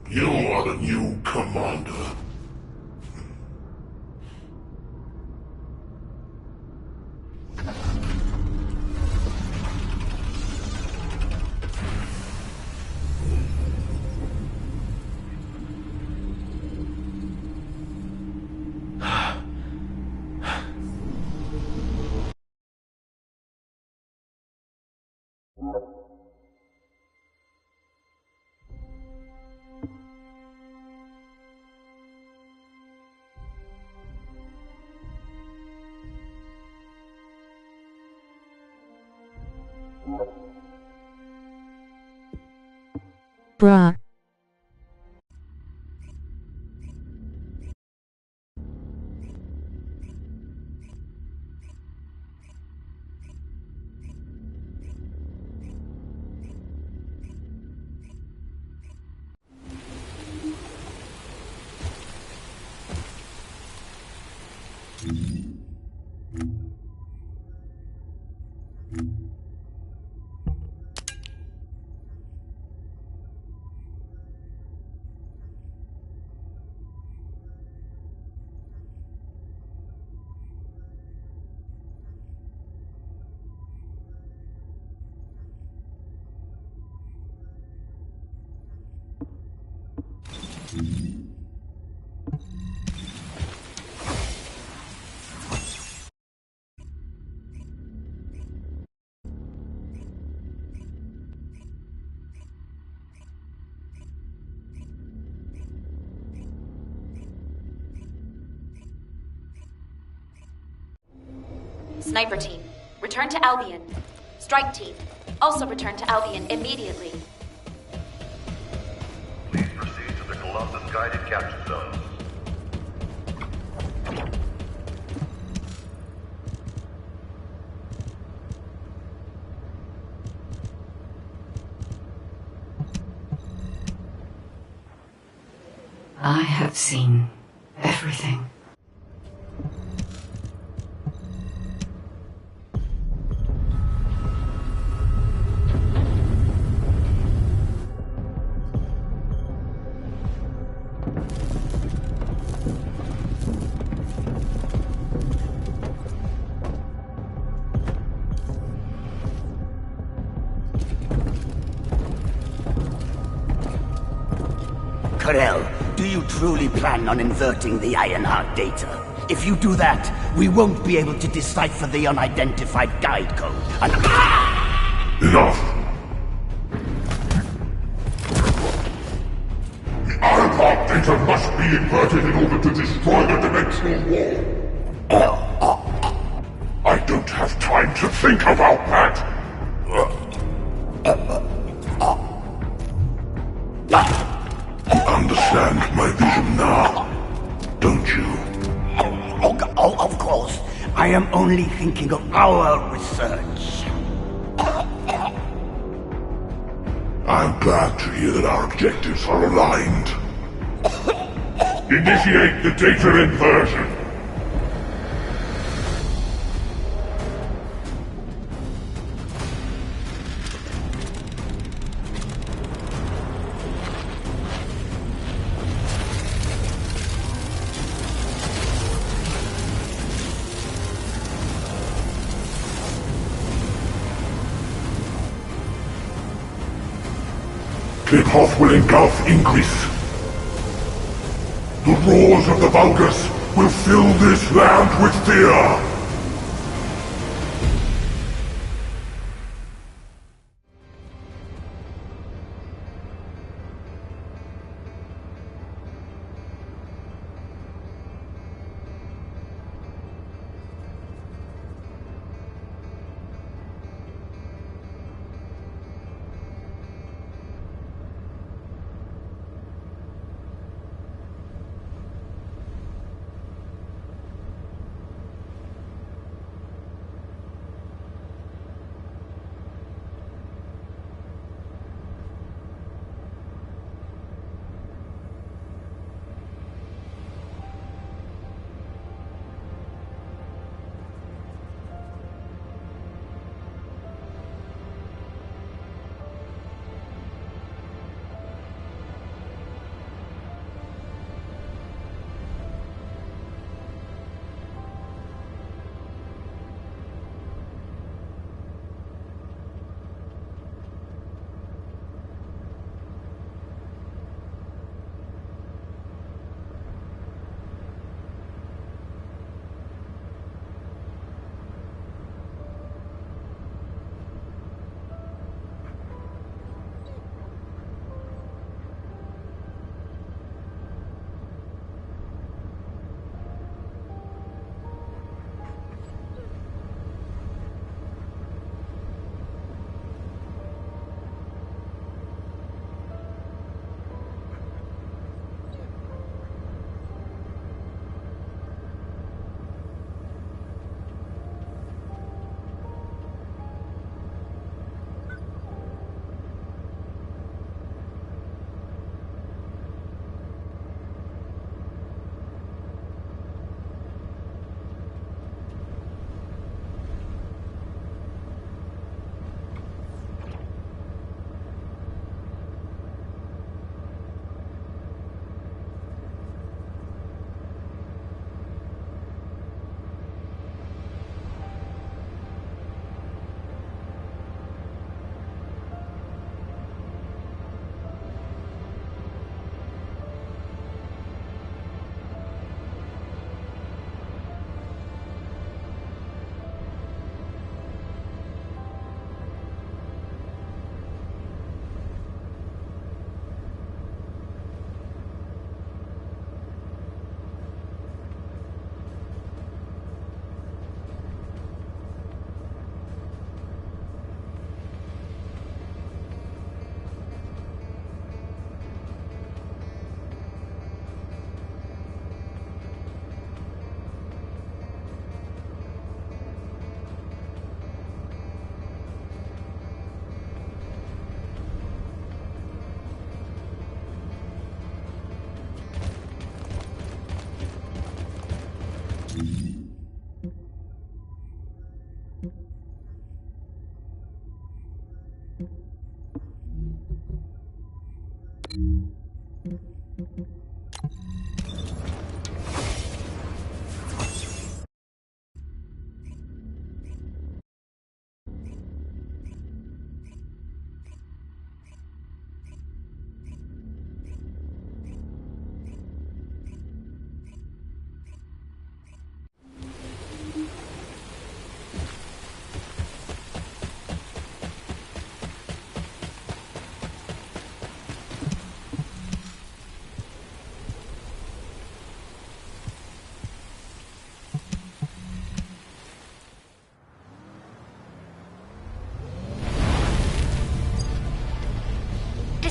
you are the new commander. Bruh. Sniper team, return to Albion. Strike team, also return to Albion immediately. Please proceed to the Colossus guided capture zone. I have seen everything. Karel, do you truly plan on inverting the Ironheart data? If you do that, we won't be able to decipher the unidentified guide code. And Enough! The Ironheart data must be inverted in order to destroy the dimensional wall. I don't have time to think about that! You understand my vision now, don't you? Oh, of course. I am only thinking of our research. I'm glad to hear that our objectives are aligned. Initiate the data inversion. Cliphoff will engulf Ingress. The roars of the Vulgus will fill this land with fear.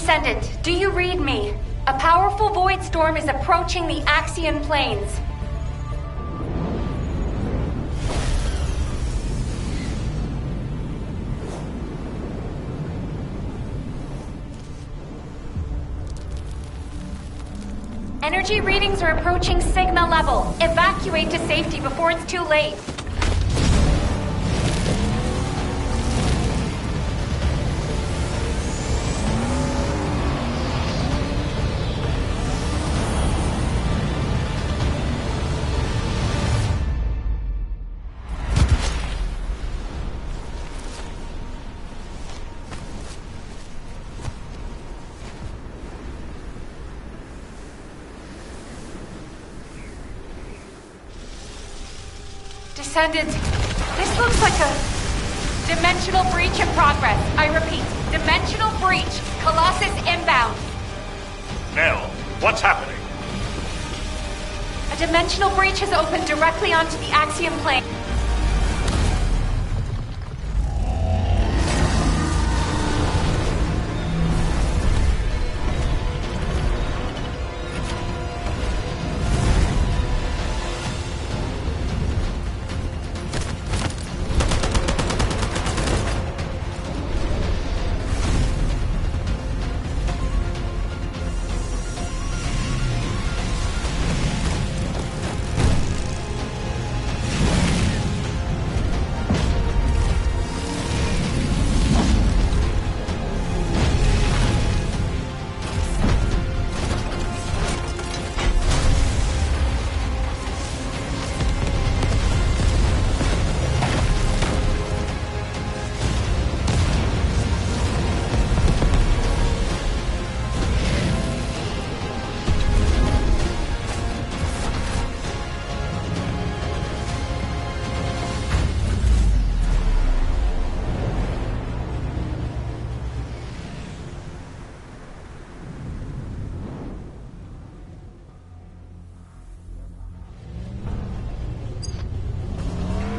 Descendant, do you read me? A powerful void storm is approaching the Axian plains. Energy readings are approaching Sigma level. Evacuate to safety before it's too late. Descendant, this looks like a dimensional breach in progress. I repeat, dimensional breach. Colossus inbound. Nell, what's happening? A dimensional breach has opened directly onto the Axiom plane.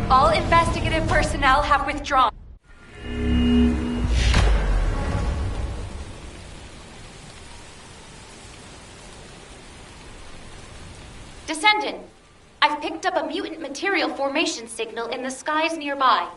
All investigative personnel have withdrawn. Descendant, I've picked up a mutant material formation signal in the skies nearby.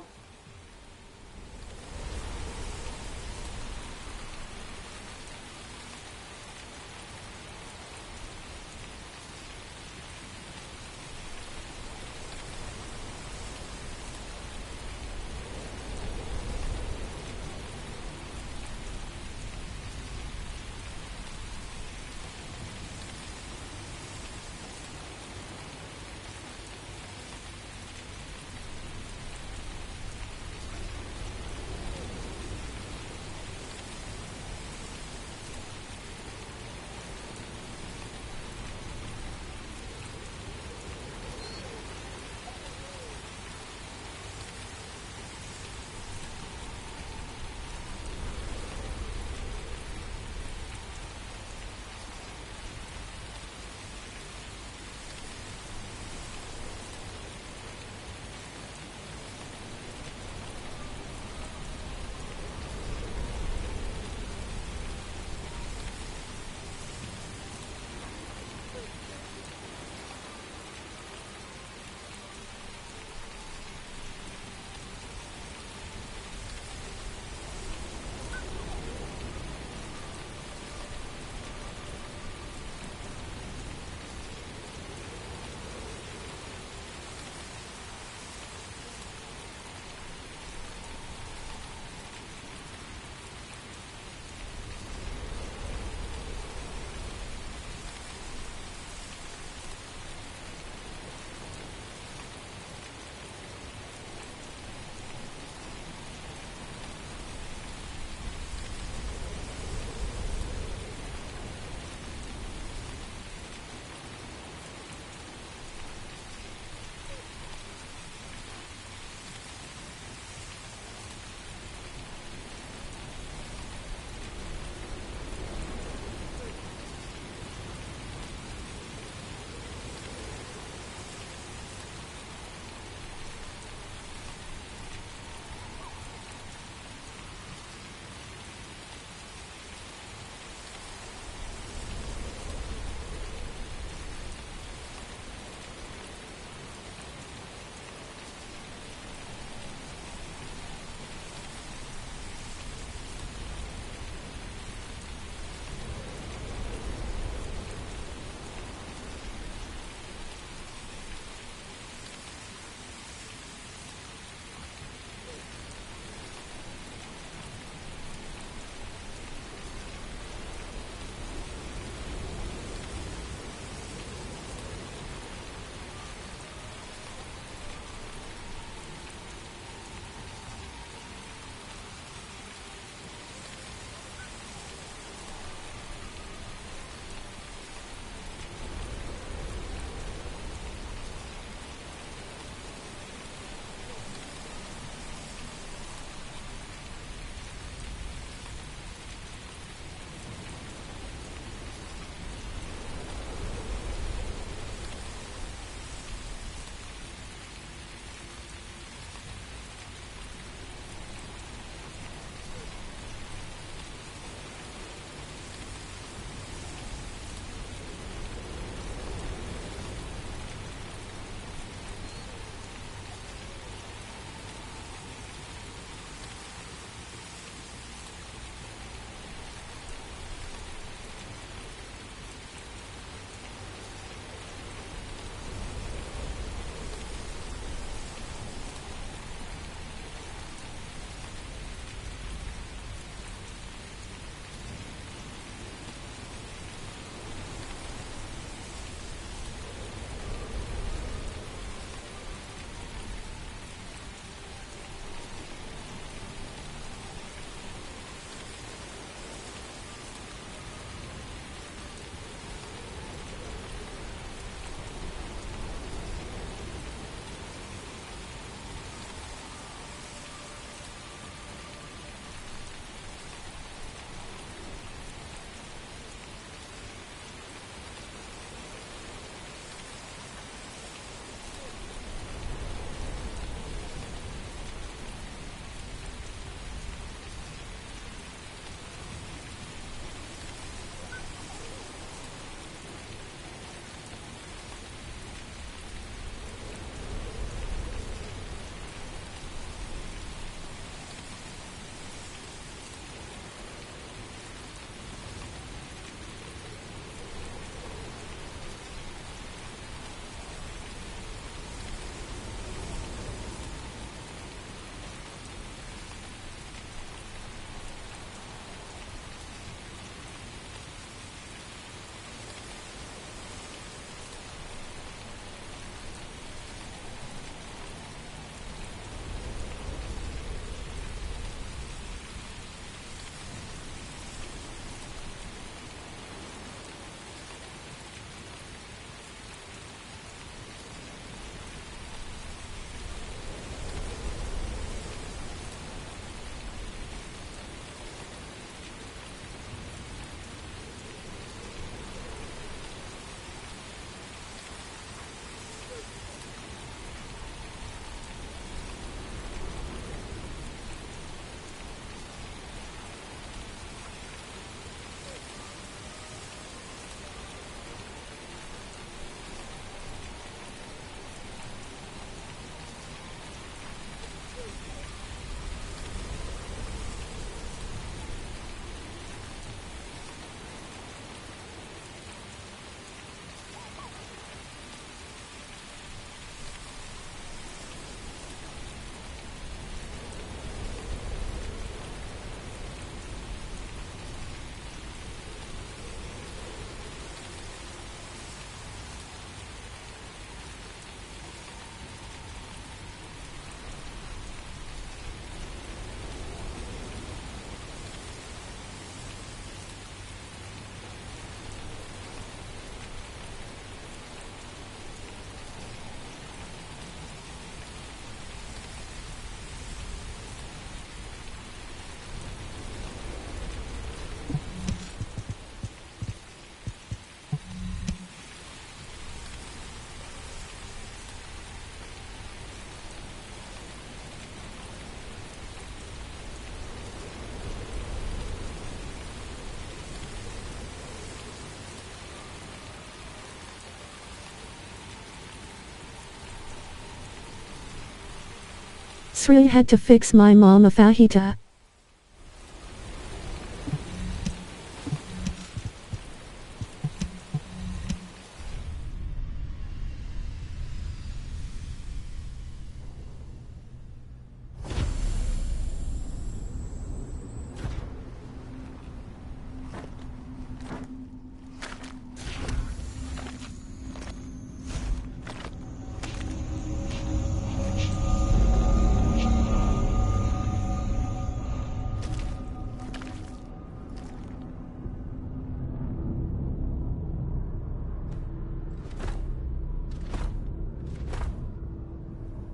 Sri had to fix my mama fajita.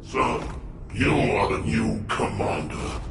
So, you are the new commander.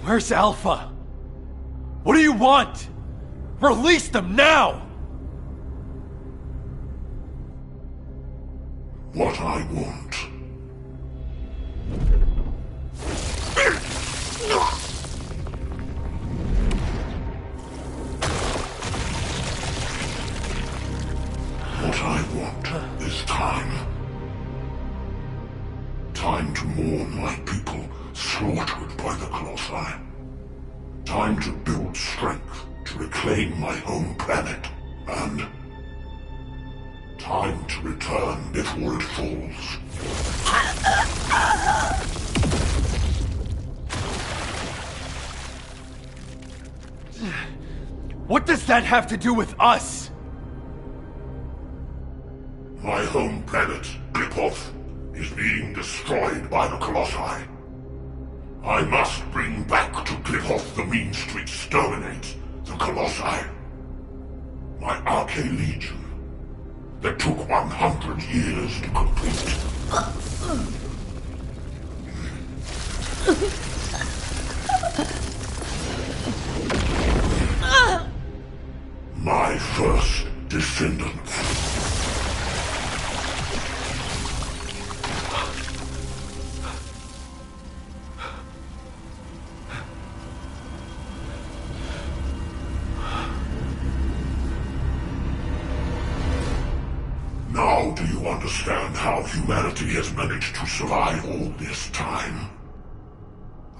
Where's Alpha? What do you want? Release them now! What I want. What I want is time. Time to mourn my people slaughtered by the Colossi. Time to build strength to reclaim my home planet. And time to return before it falls. What does that have to do with us? My home planet, Qlipoth, is being destroyed by the Colossi. I must bring back to Qlipoth the means to exterminate the Colossi. My Arche Legion, that took 100 years to complete. My first descendants. Now do you understand how humanity has managed to survive all this time?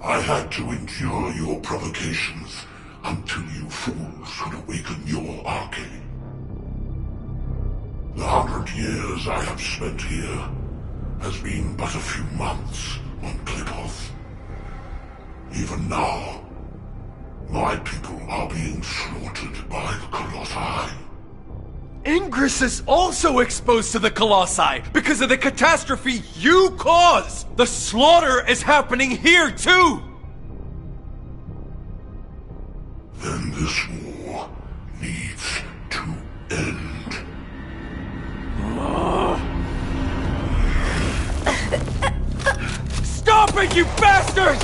I had to endure your provocations until you fools could awaken your Arche. The 100 years I have spent here has been but a few months on Qlipoth. Even now, my people are being slaughtered by the Colossi. Ingress is also exposed to the Colossi because of the catastrophe you caused! The slaughter is happening here too! Then this war needs to end. Stop it, you bastard!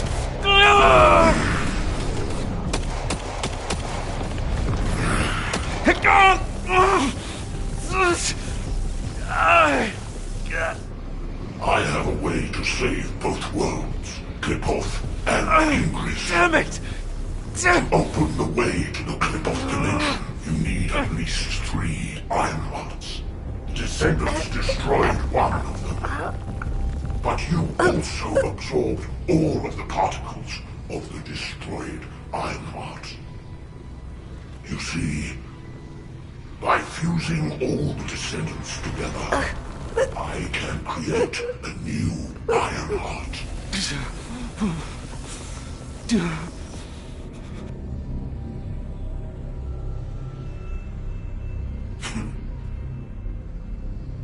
I have a way to save both worlds, Qlipoth and Ingress. Damn it! To open the way to the Qlipoth dimension, you need at least 3 Iron Hearts. The Descendants destroyed one of them. But you also absorbed all of the particles of the destroyed Iron Heart. You see, by fusing all the Descendants together, I can create a new Iron Heart.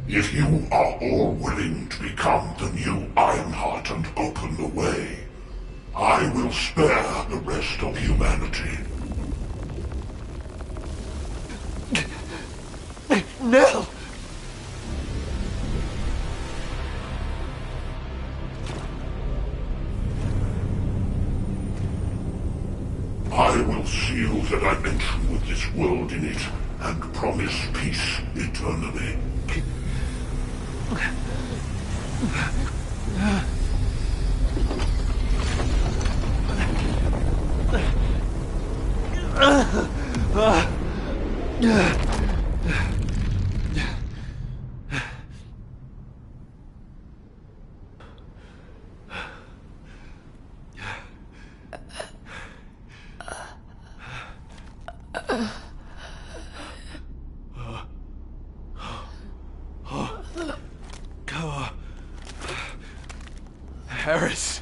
If you are all willing to become the new Ironheart and open the way, I will spare the rest of humanity. Nell! I will seal the dimension with this world in it, and promise peace eternally. Harris.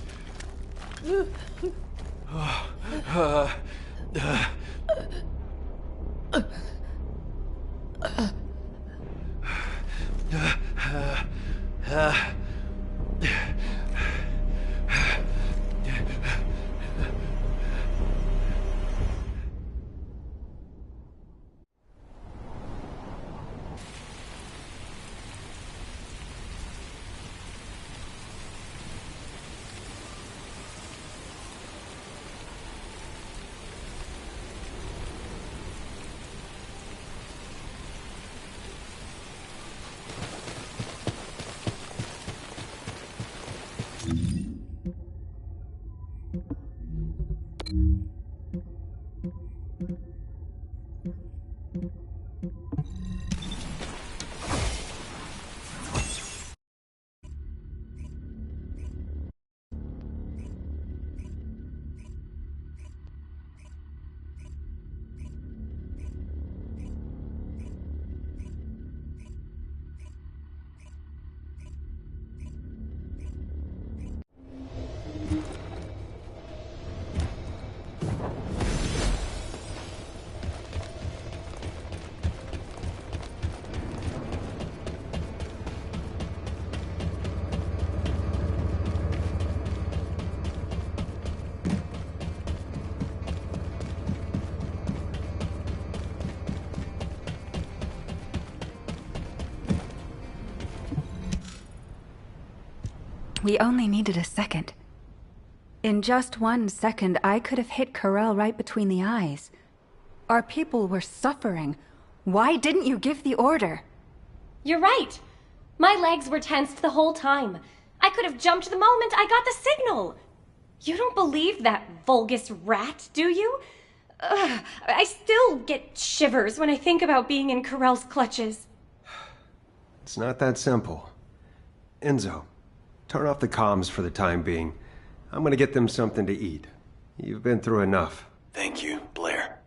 We only needed a second. In just 1 second, I could have hit Corell right between the eyes. Our people were suffering. Why didn't you give the order? You're right. My legs were tensed the whole time. I could have jumped the moment I got the signal. You don't believe that Vulgus rat, do you? Ugh, I still get shivers when I think about being in Corell's clutches. It's not that simple. Enzo, turn off the comms for the time being. I'm gonna get them something to eat. You've been through enough. Thank you, Blair.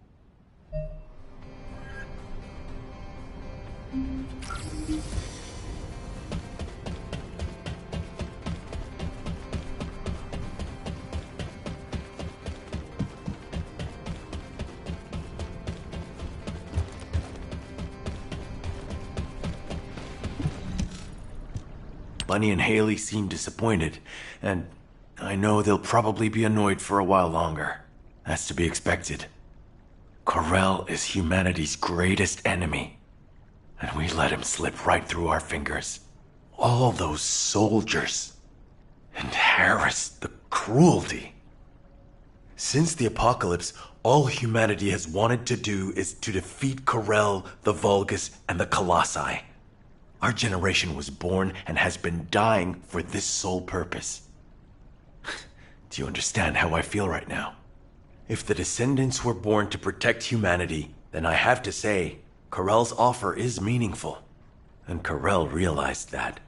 Bunny and Haley seem disappointed, and I know they'll probably be annoyed for a while longer. That's to be expected. Corell is humanity's greatest enemy, and we let him slip right through our fingers. All those soldiers. And Harris, the cruelty. Since the apocalypse, all humanity has wanted to do is to defeat Corell, the Vulgus, and the Colossi. Our generation was born and has been dying for this sole purpose. Do you understand how I feel right now? If the Descendants were born to protect humanity, then I have to say, Corell's offer is meaningful. And Corell realized that.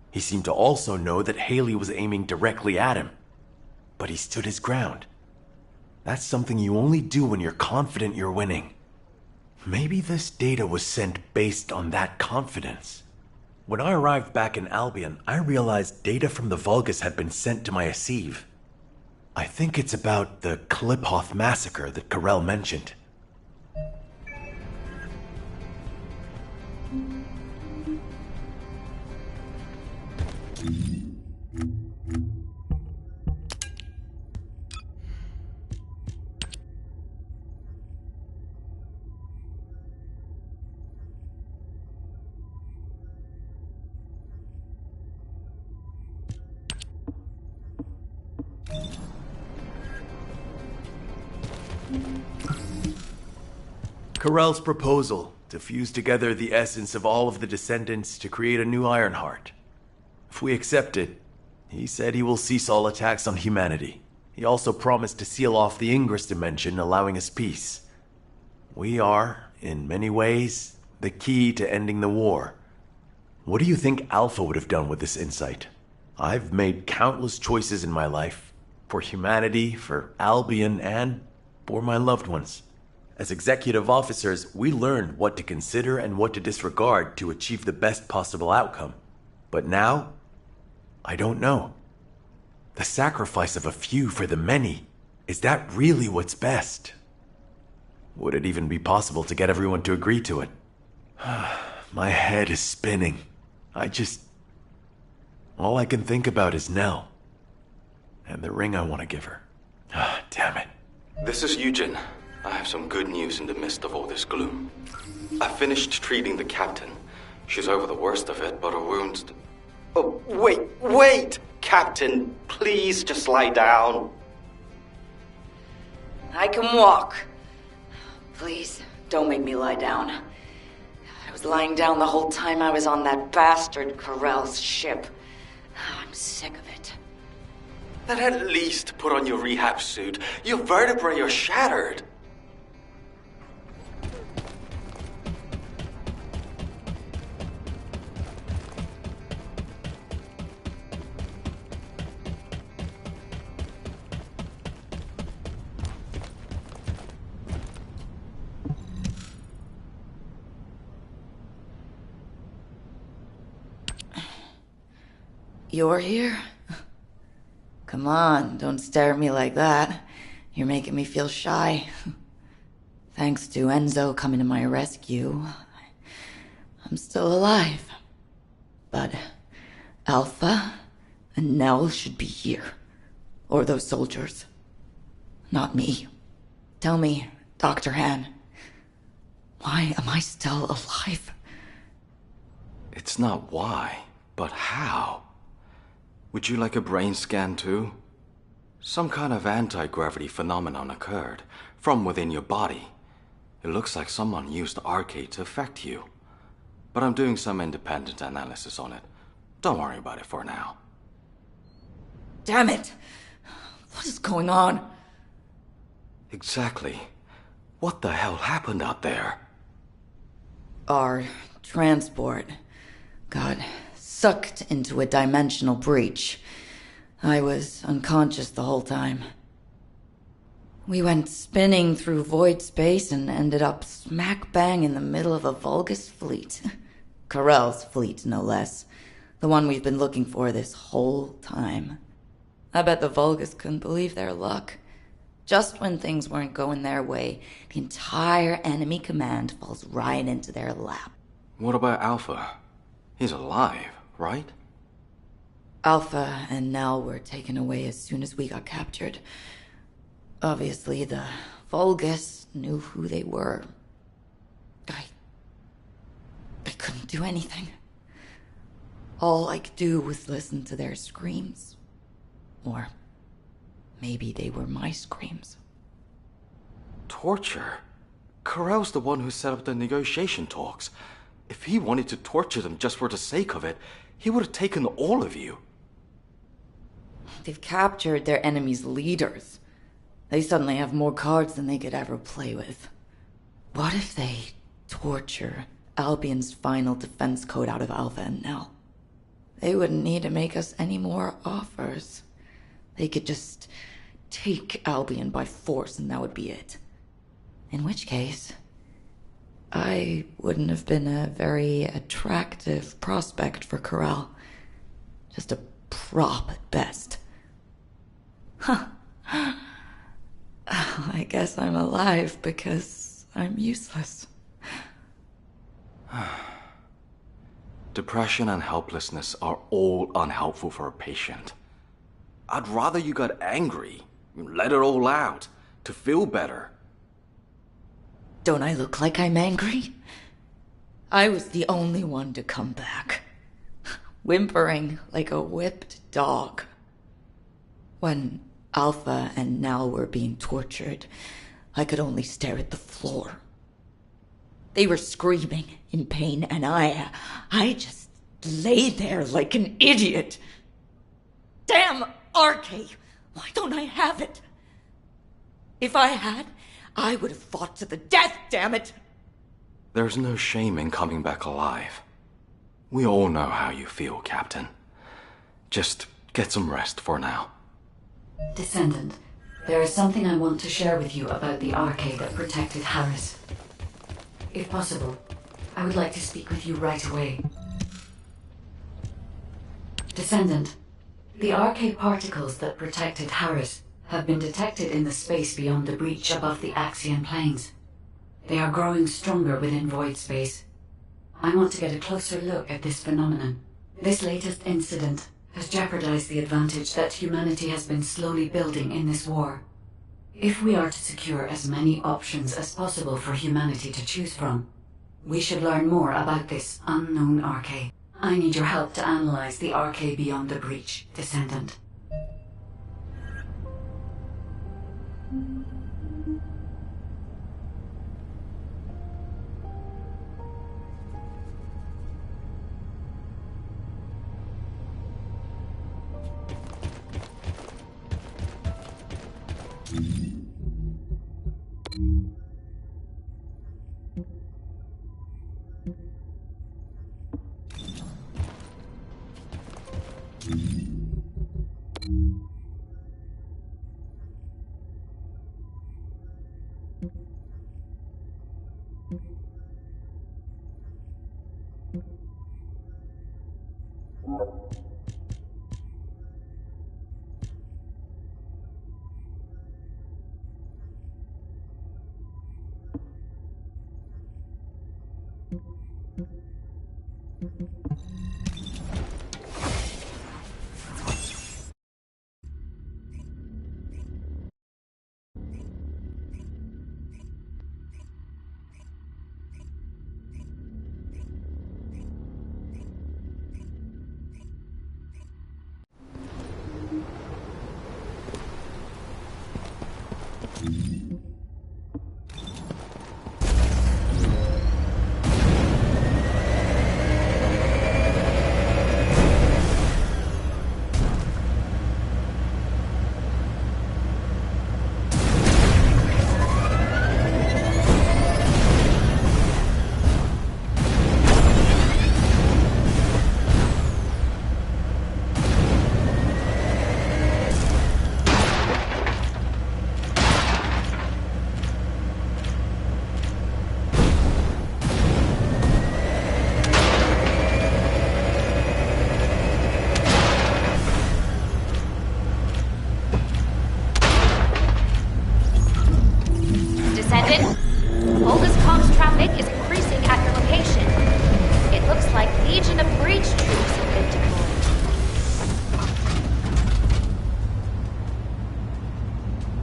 He seemed to also know that Haley was aiming directly at him. But he stood his ground. That's something you only do when you're confident you're winning. Maybe this data was sent based on that confidence. When I arrived back in Albion, I realized data from the Vulgus had been sent to my Asive. I think it's about the Kliphoth massacre that Corell mentioned. Corell's proposal to fuse together the essence of all of the Descendants to create a new Ironheart. If we accept it, he said he will cease all attacks on humanity. He also promised to seal off the Ingress dimension, allowing us peace. We are, in many ways, the key to ending the war. What do you think Alpha would have done with this insight? I've made countless choices in my life. For humanity, for Albion, and for my loved ones. As executive officers, we learned what to consider and what to disregard to achieve the best possible outcome. But now, I don't know. The sacrifice of a few for the many, is that really what's best? Would it even be possible to get everyone to agree to it? My head is spinning. All I can think about is Nell. And the ring I want to give her. Damn it. This is Eugen. I have some good news in the midst of all this gloom. I finished treating the captain. She's over the worst of it, but her wounds... Oh, wait! Captain, please just lie down. I can walk. Please, don't make me lie down. I was lying down the whole time I was on that bastard Corell's ship. I'm sick of it. Then at least put on your rehab suit. Your vertebrae are shattered. You're here? Come on, don't stare at me like that. You're making me feel shy. Thanks to Enzo coming to my rescue, I'm still alive. But Alpha and Nell should be here. Or those soldiers. Not me. Tell me, Dr. Han, why am I still alive? It's not why, but how. Would you like a brain scan too? Some kind of anti-gravity phenomenon occurred from within your body. It looks like someone used the arcade to affect you. But I'm doing some independent analysis on it. Don't worry about it for now. Damn it! What is going on? Exactly. What the hell happened out there? Our transport got sucked into a dimensional breach. I was unconscious the whole time. We went spinning through void space and ended up smack bang in the middle of a Vulgus fleet. Corell's fleet, no less. The one we've been looking for this whole time. I bet the Vulgus couldn't believe their luck. Just when things weren't going their way, the entire enemy command falls right into their lap. What about Alpha? He's alive, right? Alpha and Nell were taken away as soon as we got captured. Obviously, the Vulgus knew who they were. I couldn't do anything. All I could do was listen to their screams. Or maybe they were my screams. Torture? Corell's the one who set up the negotiation talks. If he wanted to torture them just for the sake of it, he would have taken all of you. They've captured their enemy's leaders. They suddenly have more cards than they could ever play with. What if they torture Albion's final defense code out of Alpha and Nell? They wouldn't need to make us any more offers. They could just take Albion by force and that would be it. In which case, I wouldn't have been a very attractive prospect for Corell. Just a prop at best. Huh. I guess I'm alive because I'm useless. Depression and helplessness are all unhelpful for a patient. I'd rather you got angry, let it all out, to feel better. Don't I look like I'm angry? I was the only one to come back, whimpering like a whipped dog. When Alpha and Nell were being tortured, I could only stare at the floor. They were screaming in pain, and I just lay there like an idiot. Damn RK! Why don't I have it? If I had, I would have fought to the death, damn it! There's no shame in coming back alive. We all know how you feel, Captain. Just get some rest for now. Descendant, there is something I want to share with you about the arcade that protected Harris. If possible, I would like to speak with you right away. Descendant, the arcade particles that protected Harris have been detected in the space beyond the breach above the Axian planes. They are growing stronger within void space. I want to get a closer look at this phenomenon. This latest incident has jeopardized the advantage that humanity has been slowly building in this war. If we are to secure as many options as possible for humanity to choose from, we should learn more about this unknown arcade. I need your help to analyze the arcade beyond the breach, Descendant.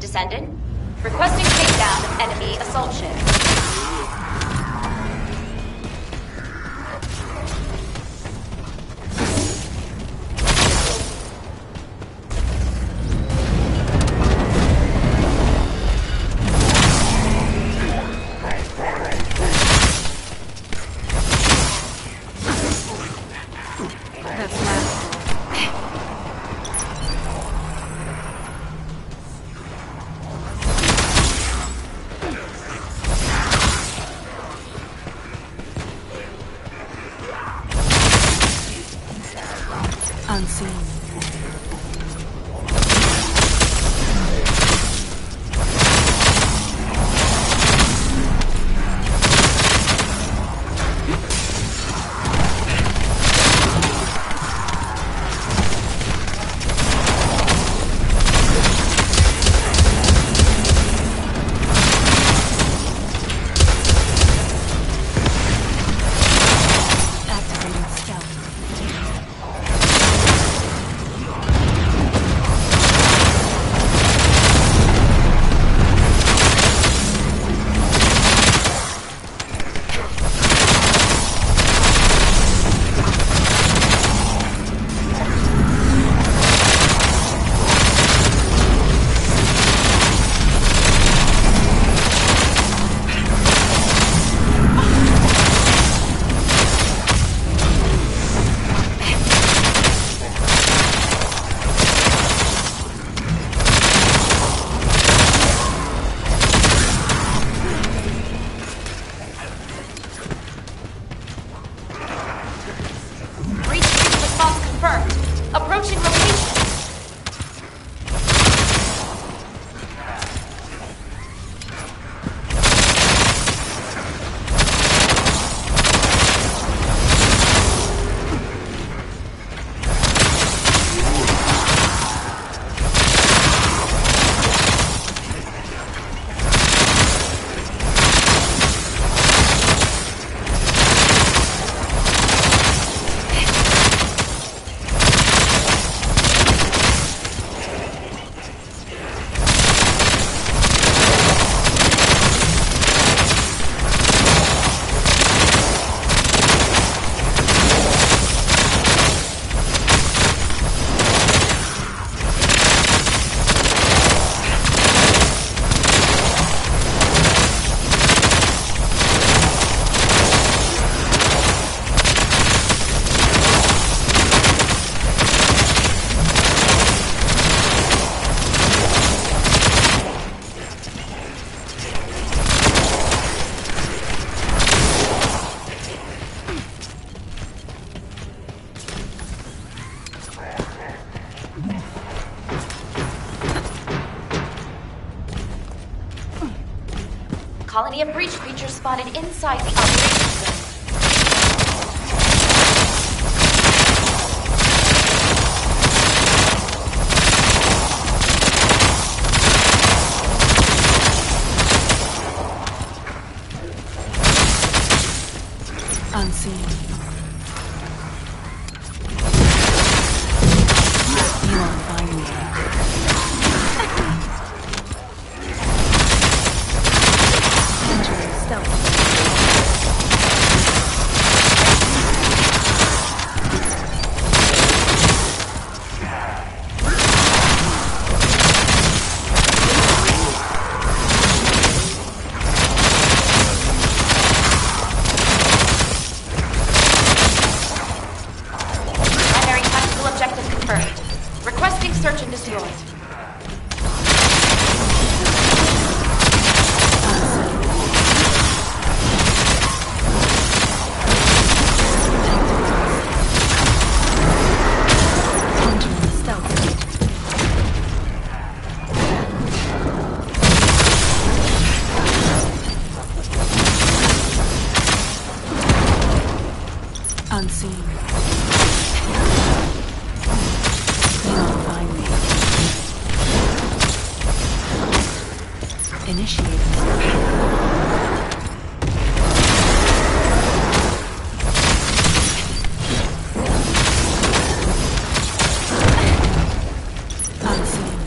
Descendant. Requesting takedown of enemy assault ship. Colony of breach creatures spotted inside the operation zone. Unseen. You won't find me. Entering stealth. Search and destroy. Unseen. Initiating. Unseen.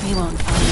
They won't find me.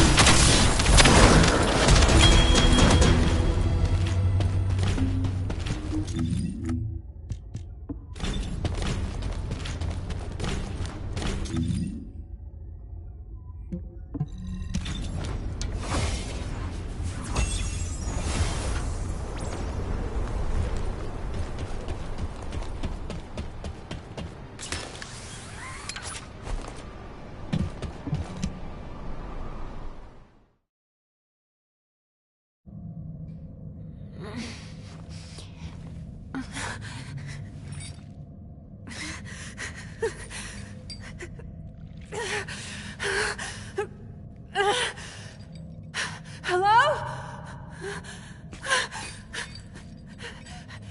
Hello?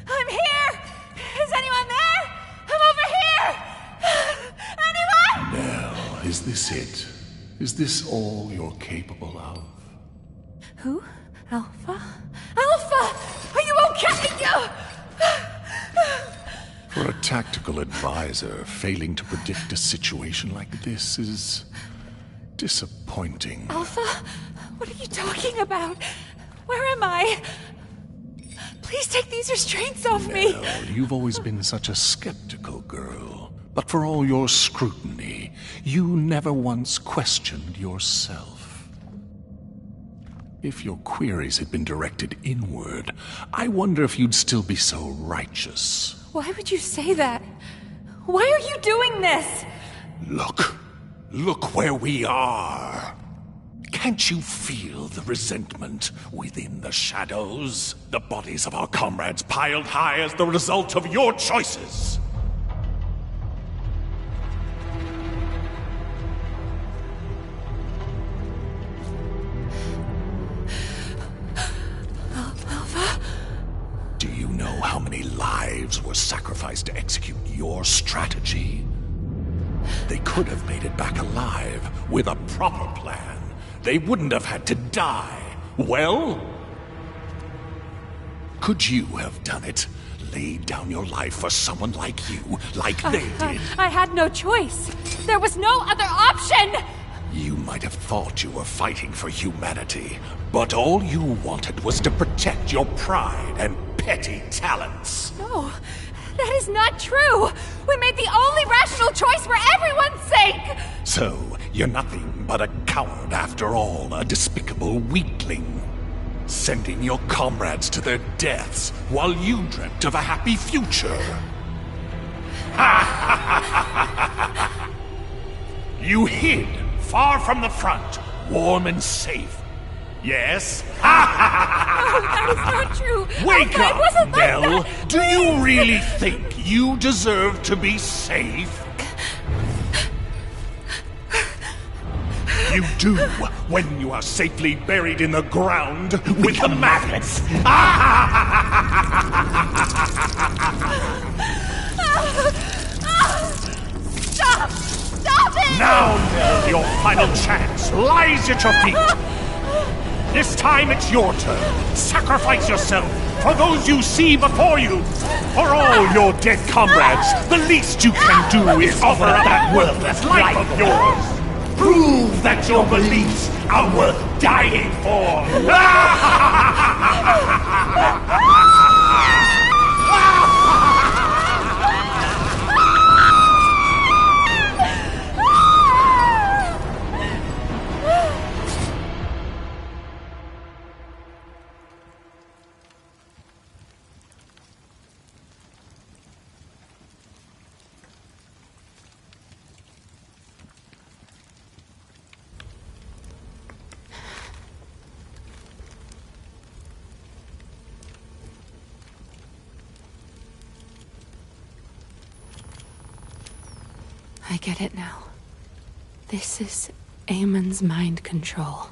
I'm here! Is anyone there? I'm over here! Anyone? Now, is this it? Is this all you're capable of? Who? Alpha? Alpha! Are you okay? For a tactical advisor, failing to predict a situation like this is disappointing. Alpha? What are you talking about? Where am I? Please take these restraints off me. Well, you've always been such a skeptical girl. But for all your scrutiny, you never once questioned yourself. If your queries had been directed inward, I wonder if you'd still be so righteous. Why would you say that? Why are you doing this? Look where we are. Can't you feel the resentment within the shadows? The bodies of our comrades piled high as the result of your choices. Alpha? Do you know how many lives were sacrificed to execute your strategy? They could have made it back alive with a proper plan. They wouldn't have had to die. Well, could you have done it? Laid down your life for someone like you, like they did? I had no choice. There was no other option! You might have thought you were fighting for humanity, but all you wanted was to protect your pride and petty talents. No, that is not true! We made the only rational choice for everyone's sake! So, you're nothing but a coward after all, a despicable weakling. Sending your comrades to their deaths while you dreamt of a happy future. You hid far from the front, warm and safe. Yes? No, that is not true! Wake Alpha, up, it wasn't like Nell! that. Do you really think you deserve to be safe? you do when you are safely buried in the ground with the maggots? Stop! Stop it! Now, Nell, your final chance lies at your feet. This time it's your turn. Sacrifice yourself for those you see before you. For all your dead comrades, the least you can do is offer up that worthless life of yours. Prove that your beliefs are worth dying for. I get it now. This is Amon's mind control.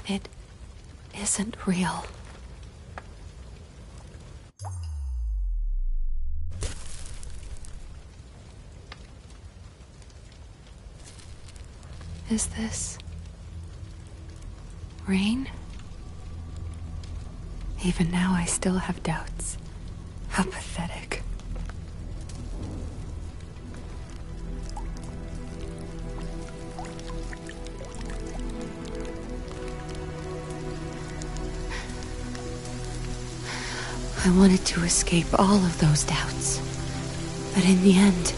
It isn't real. Is this rain? Even now I still have doubts. How pathetic. I wanted to escape all of those doubts. But in the end,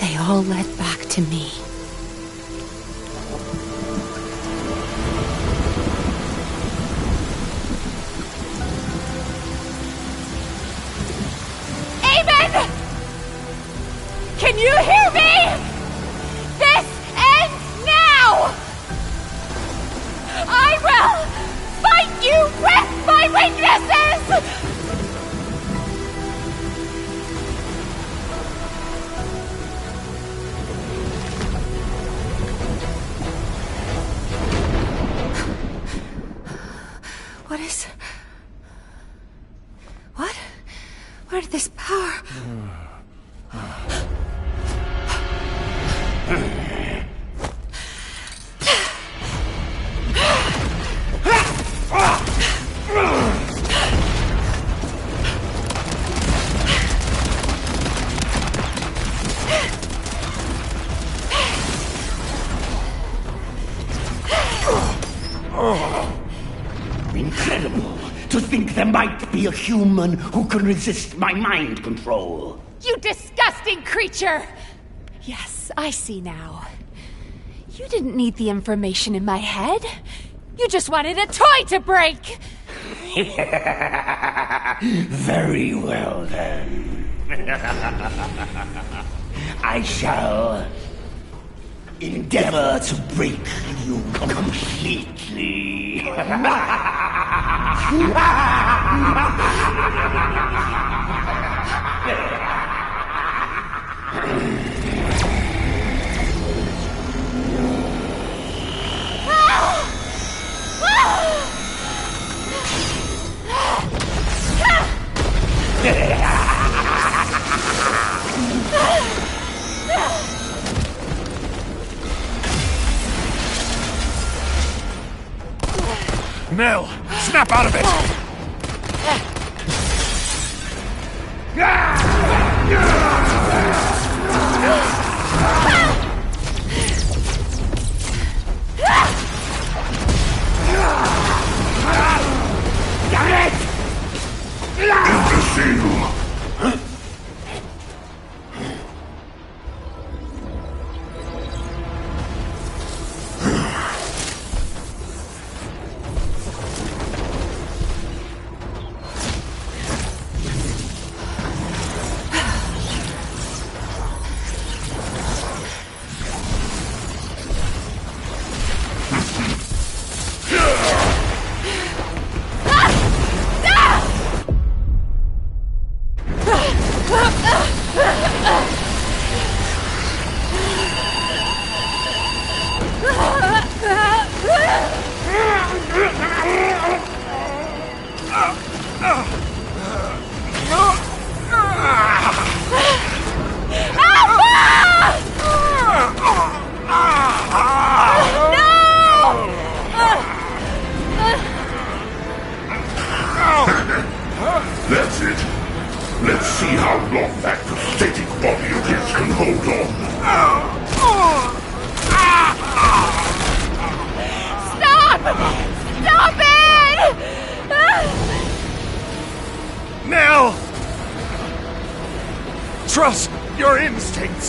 they all led back to me. Amon! Can you hear me? This ends now! I will fight you with my weaknesses! What is... What? Where did this power... Incredible! To think there might be a human who can resist my mind control. You disgusting creature! Yes, I see now. You didn't need the information in my head. You just wanted a toy to break! Very well, then. I shall endeavor to break you completely. Nell, snap out of it! Imbecile!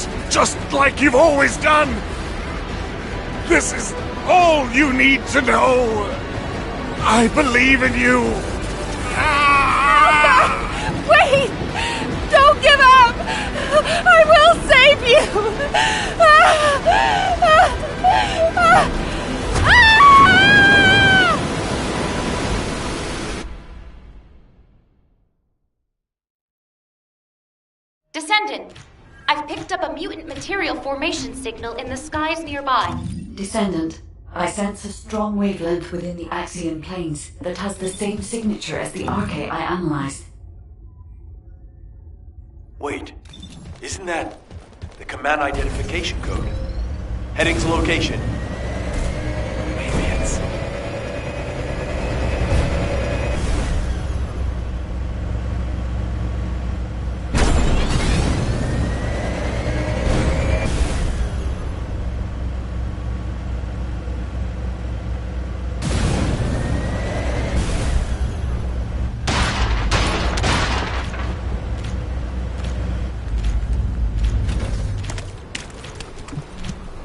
Descendants, just like you've always done. This is all you need to know. I believe in you. Wait! Don't give up! I will save you! Descendant, I've picked up a mutant material formation signal in the skies nearby. Descendant, I sense a strong wavelength within the Axian planes that has the same signature as the arche I analyzed. Wait, isn't that the command identification code? Heading to location. Aliens.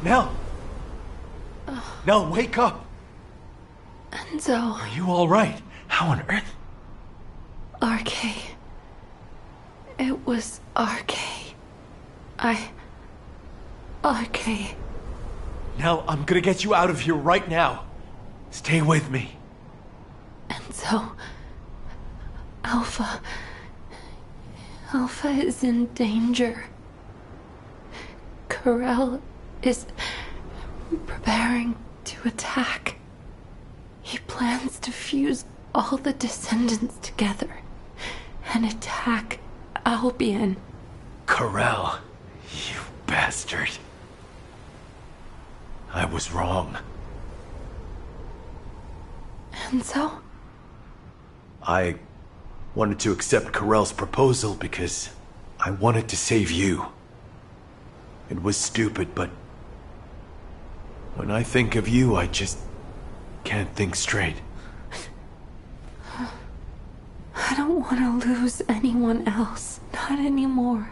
Nell! Nell, wake up! Enzo. Are you alright? How on earth? Arche. It was Arche. Arche. Nell, I'm gonna get you out of here right now. Stay with me. Enzo. Alpha. Alpha is in danger. Corel is preparing to attack. He plans to fuse all the Descendants together and attack Albion. Corel, you bastard. I was wrong. Enzo? I wanted to accept Corel's proposal because I wanted to save you. It was stupid, but when I think of you, I just can't think straight. I don't want to lose anyone else. Not anymore.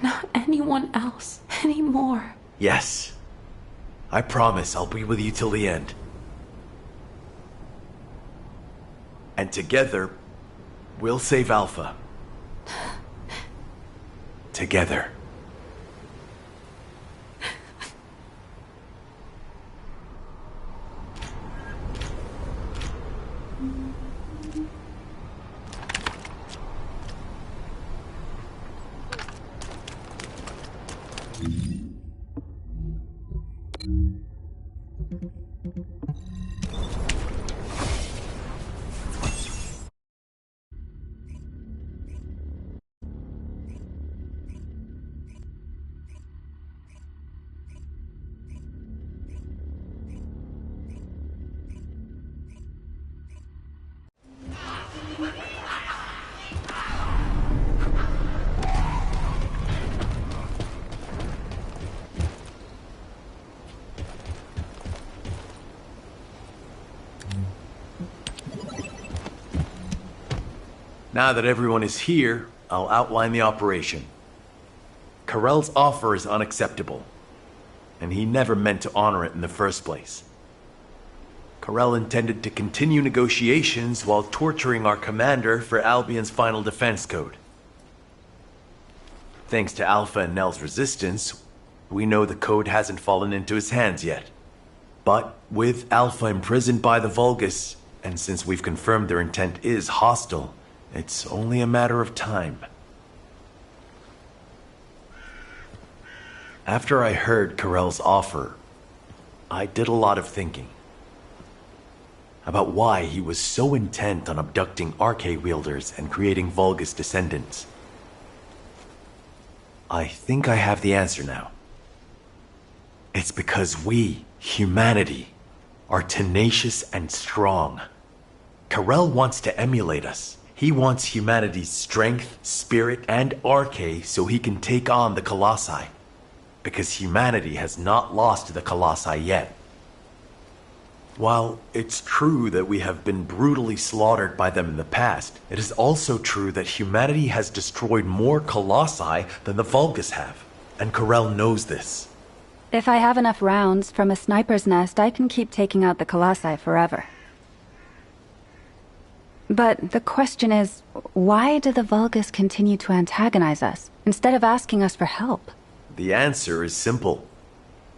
Not anyone else anymore. Yes. I promise I'll be with you till the end. And together, we'll save Alpha. Together. Now that everyone is here, I'll outline the operation. Corel's offer is unacceptable, and he never meant to honor it in the first place. Corel intended to continue negotiations while torturing our commander for Albion's final defense code. Thanks to Alpha and Nell's resistance, we know the code hasn't fallen into his hands yet. But with Alpha imprisoned by the Vulgus, and since we've confirmed their intent is hostile, it's only a matter of time. After I heard Corel's offer, I did a lot of thinking about why he was so intent on abducting Arche wielders and creating Vulgus descendants. I think I have the answer now. It's because we, humanity, are tenacious and strong. Corel wants to emulate us. He wants humanity's strength, spirit, and Arche so he can take on the Colossi. Because humanity has not lost to the Colossi yet. While it's true that we have been brutally slaughtered by them in the past, it is also true that humanity has destroyed more Colossi than the Vulgus have. And Corell knows this. If I have enough rounds from a sniper's nest, I can keep taking out the Colossi forever. But the question is, why do the Vulgus continue to antagonize us, instead of asking us for help? The answer is simple.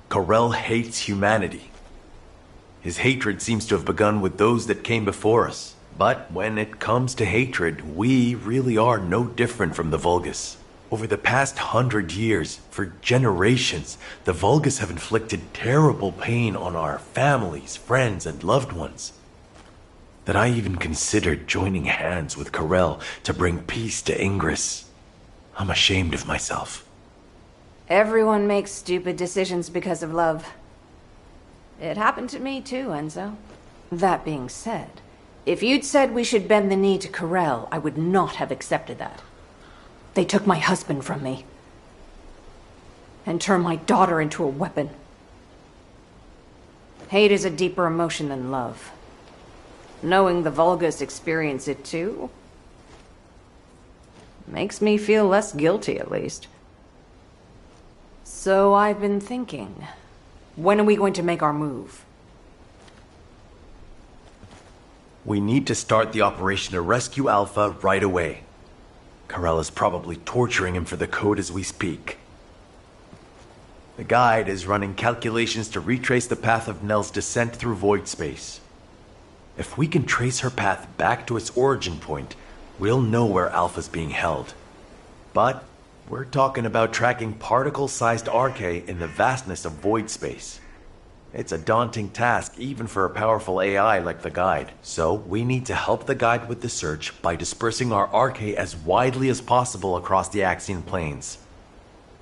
Corell hates humanity. His hatred seems to have begun with those that came before us. But when it comes to hatred, we really are no different from the Vulgus. Over the past 100 years, for generations, the Vulgus have inflicted terrible pain on our families, friends, and loved ones. That I even considered joining hands with Corell to bring peace to Ingress. I'm ashamed of myself. Everyone makes stupid decisions because of love. It happened to me too, Enzo. That being said, if you'd said we should bend the knee to Corell, I would not have accepted that. They took my husband from me. And turned my daughter into a weapon. Hate is a deeper emotion than love. Knowing the Vulgus experience it too makes me feel less guilty, at least. So I've been thinking, when are we going to make our move? We need to start the operation to rescue Alpha right away. Corell is probably torturing him for the code as we speak. The guide is running calculations to retrace the path of Nell's descent through void space. If we can trace her path back to its origin point, we'll know where Alpha's being held. But we're talking about tracking particle-sized Arche in the vastness of void space. It's a daunting task even for a powerful AI like the guide. So we need to help the guide with the search by dispersing our Arche as widely as possible across the Axian planes.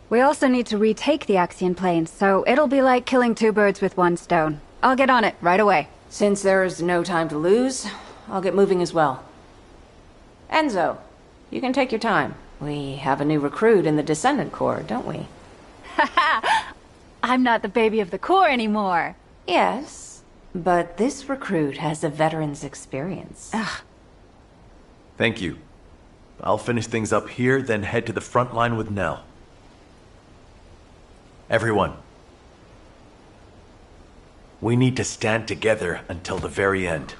We also need to retake the Axian plains, so it'll be like killing two birds with one stone. I'll get on it right away. Since there's no time to lose, I'll get moving as well. Enzo, you can take your time. We have a new recruit in the Descendant Corps, don't we? I'm not the baby of the Corps anymore. Yes, but this recruit has a veteran's experience. Ugh. Thank you. I'll finish things up here, then head to the front line with Nell. Everyone. We need to stand together until the very end.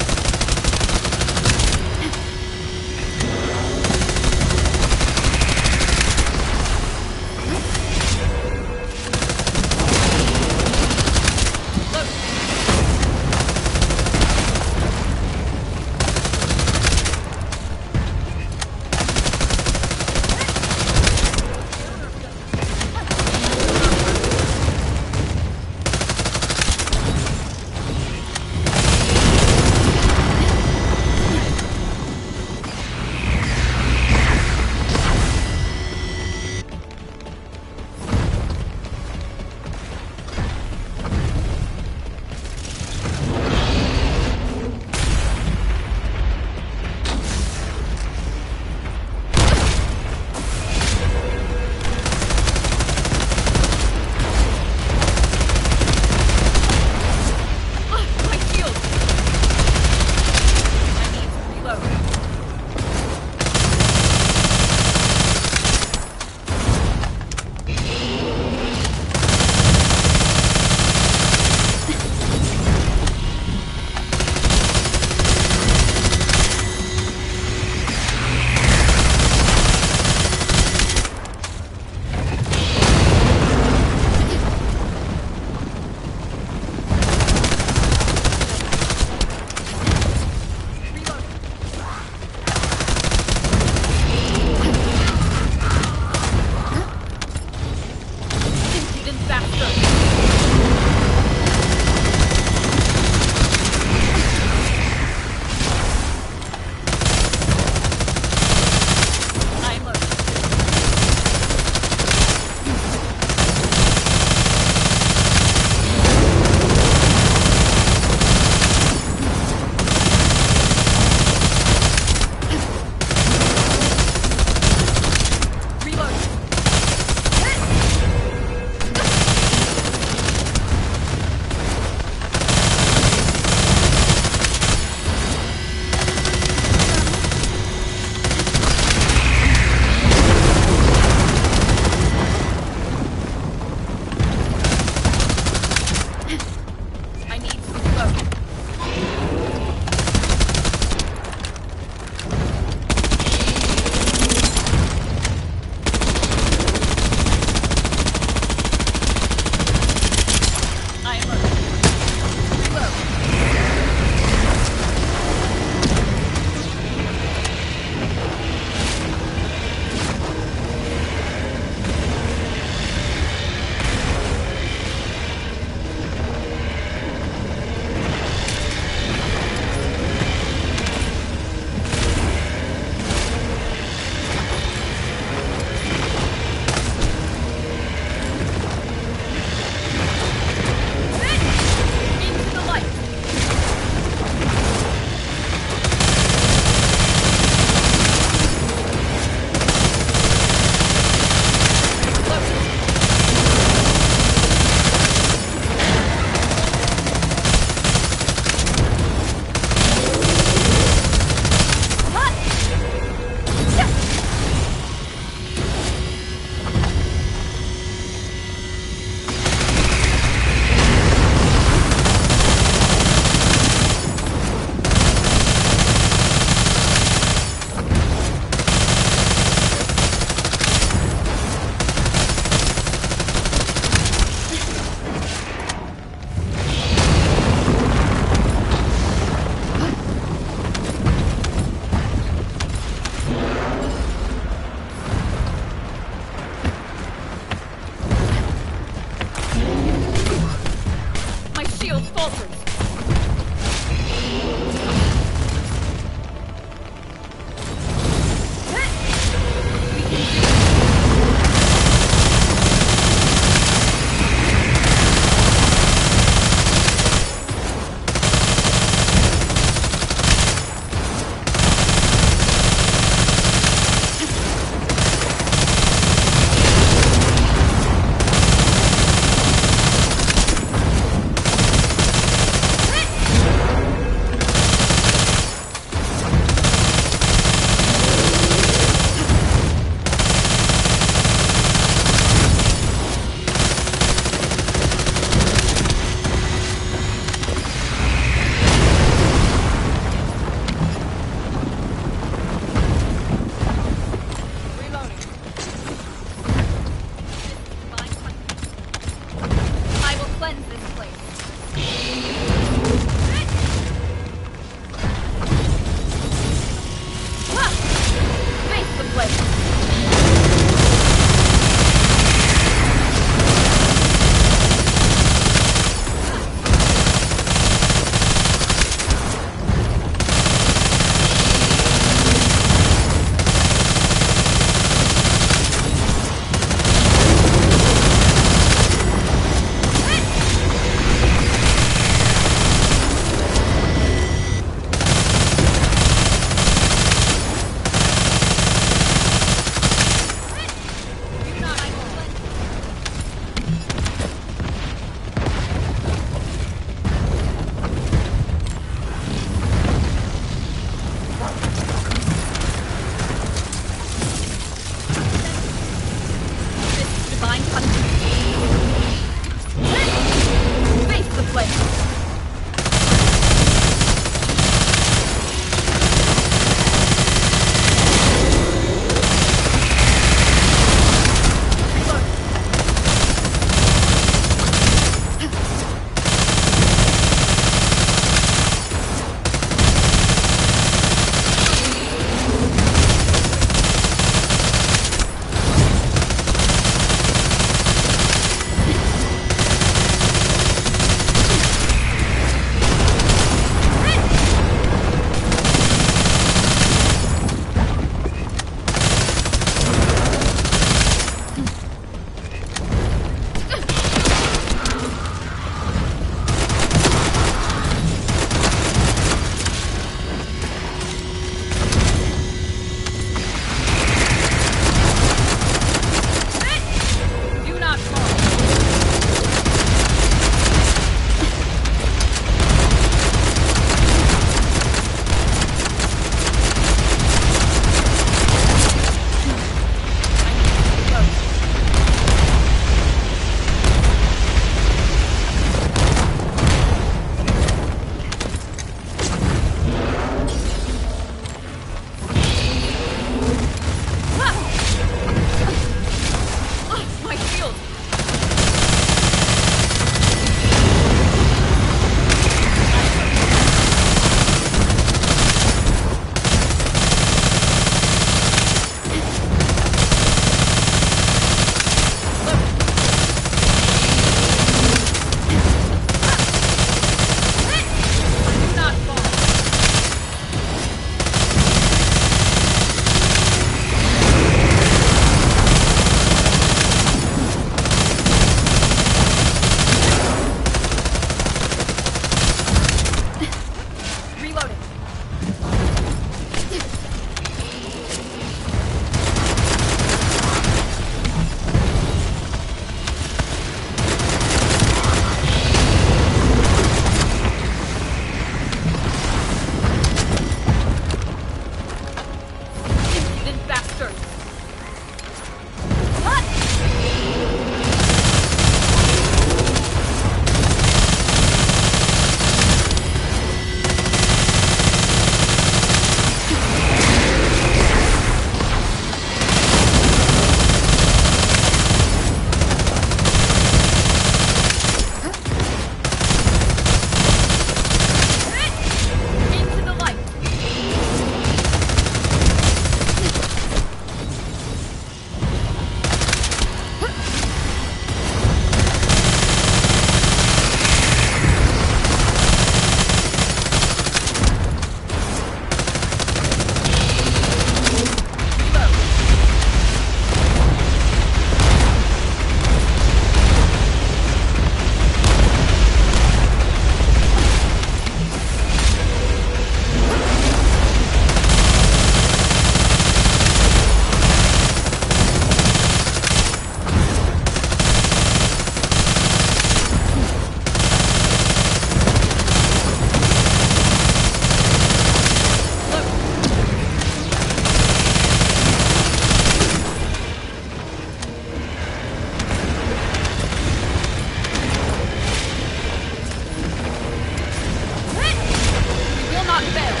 not fail.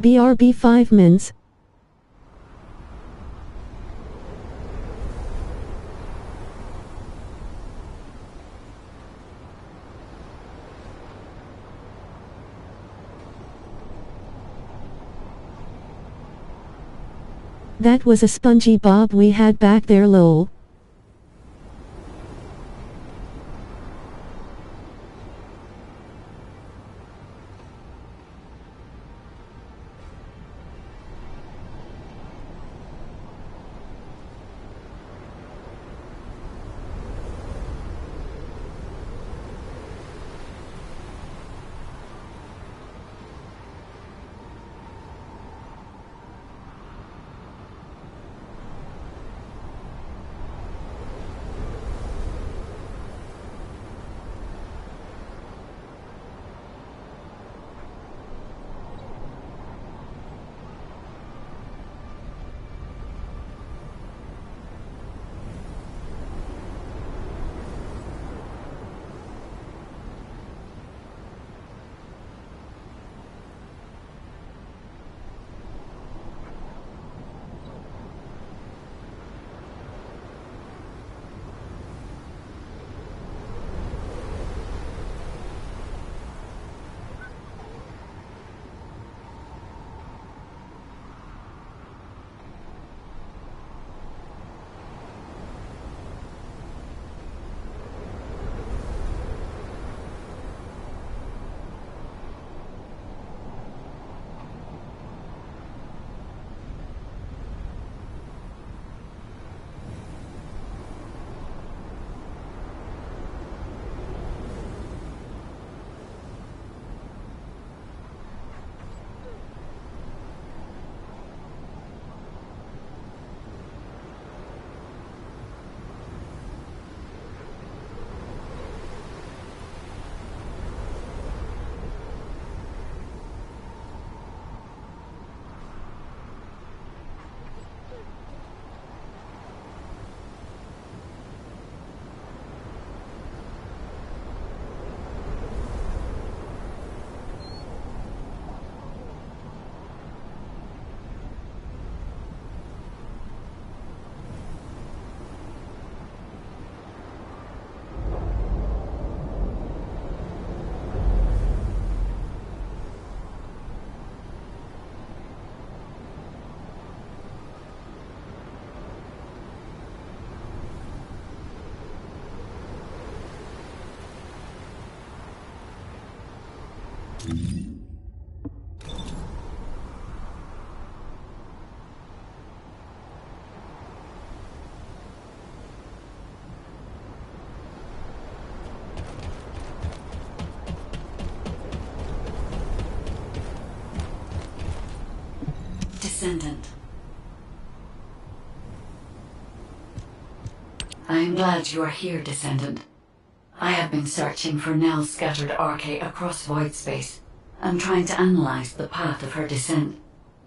BRB 5 mins. That was a spongy bob we had back there, lol. Descendant. I am glad you are here, Descendant. I have been searching for Nell's scattered archae across void space. I'm trying to analyze the path of her descent.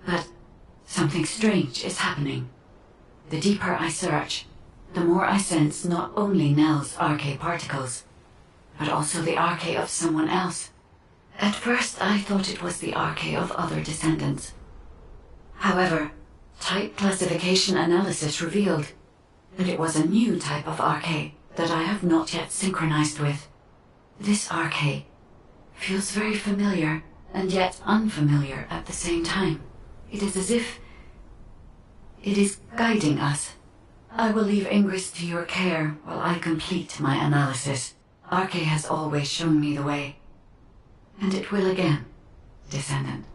But something strange is happening. The deeper I search, the more I sense not only Nell's archae particles, but also the archae of someone else. At first I thought it was the archae of other descendants. However, type classification analysis revealed that it was a new type of archae that I have not yet synchronized with. This archae feels very familiar and yet unfamiliar at the same time. It is as if it is guiding us. I will leave Ingress to your care while I complete my analysis. Archae has always shown me the way, and it will again, Descendant.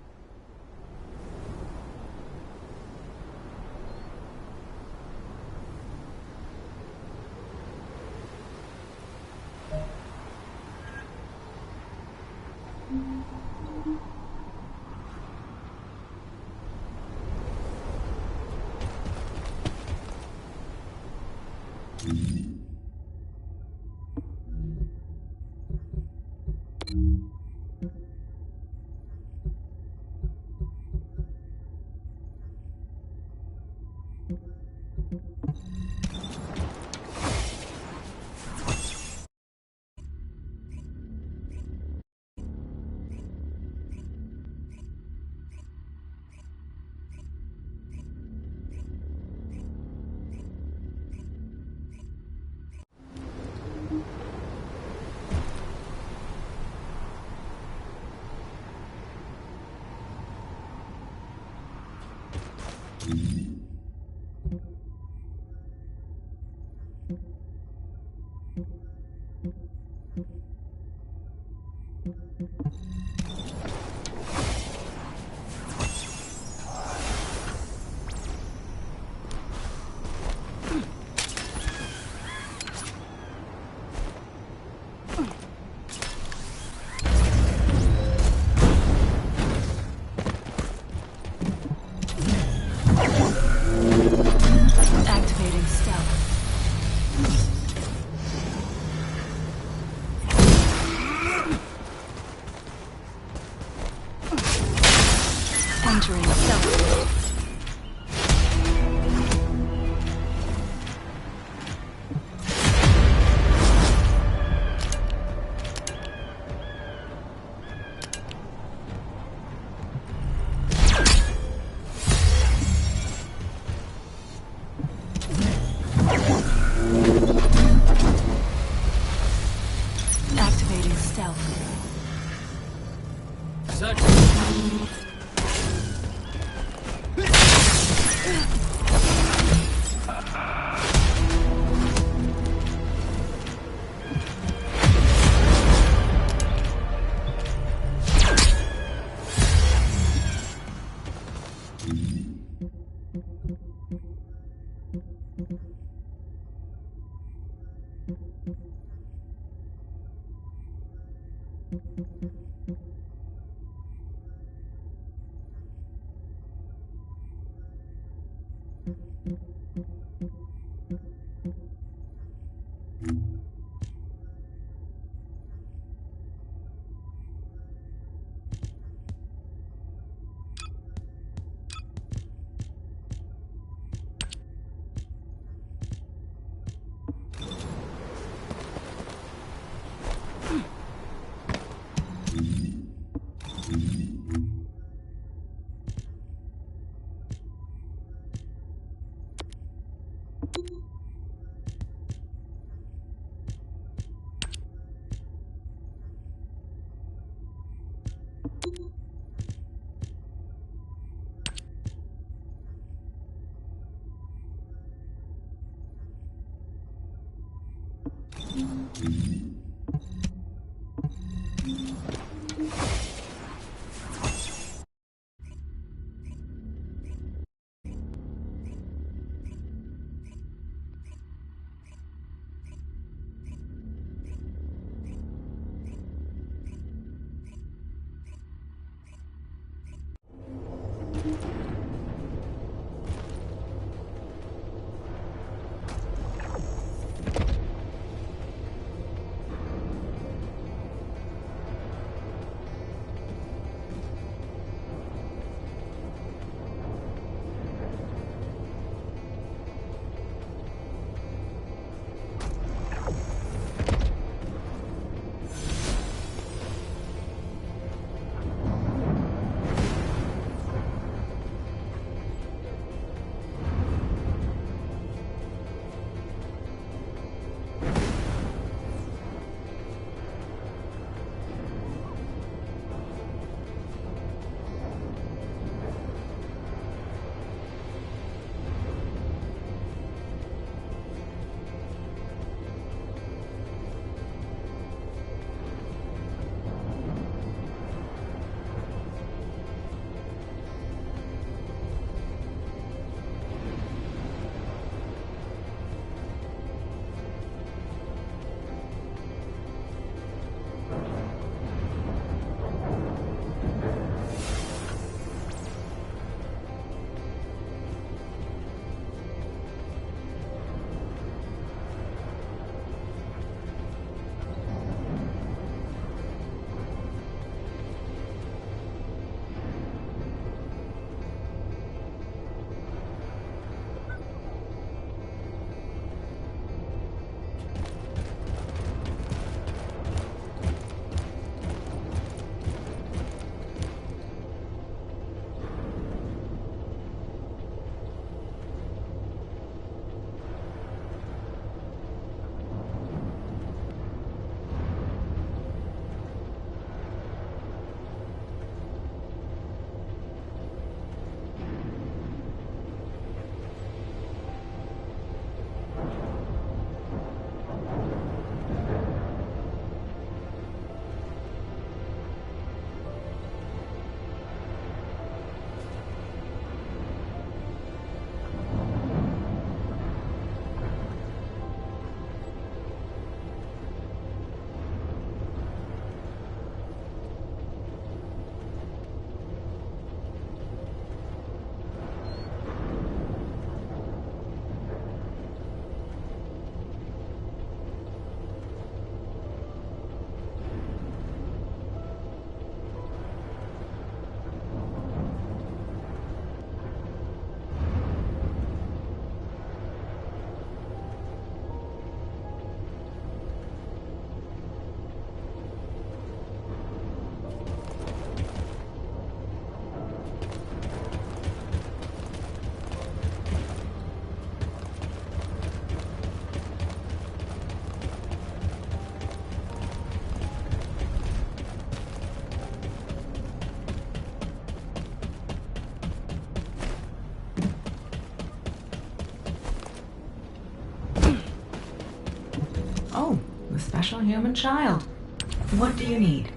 Activating stealth. Entering stealth. Activating stealth. special human child. What do you need?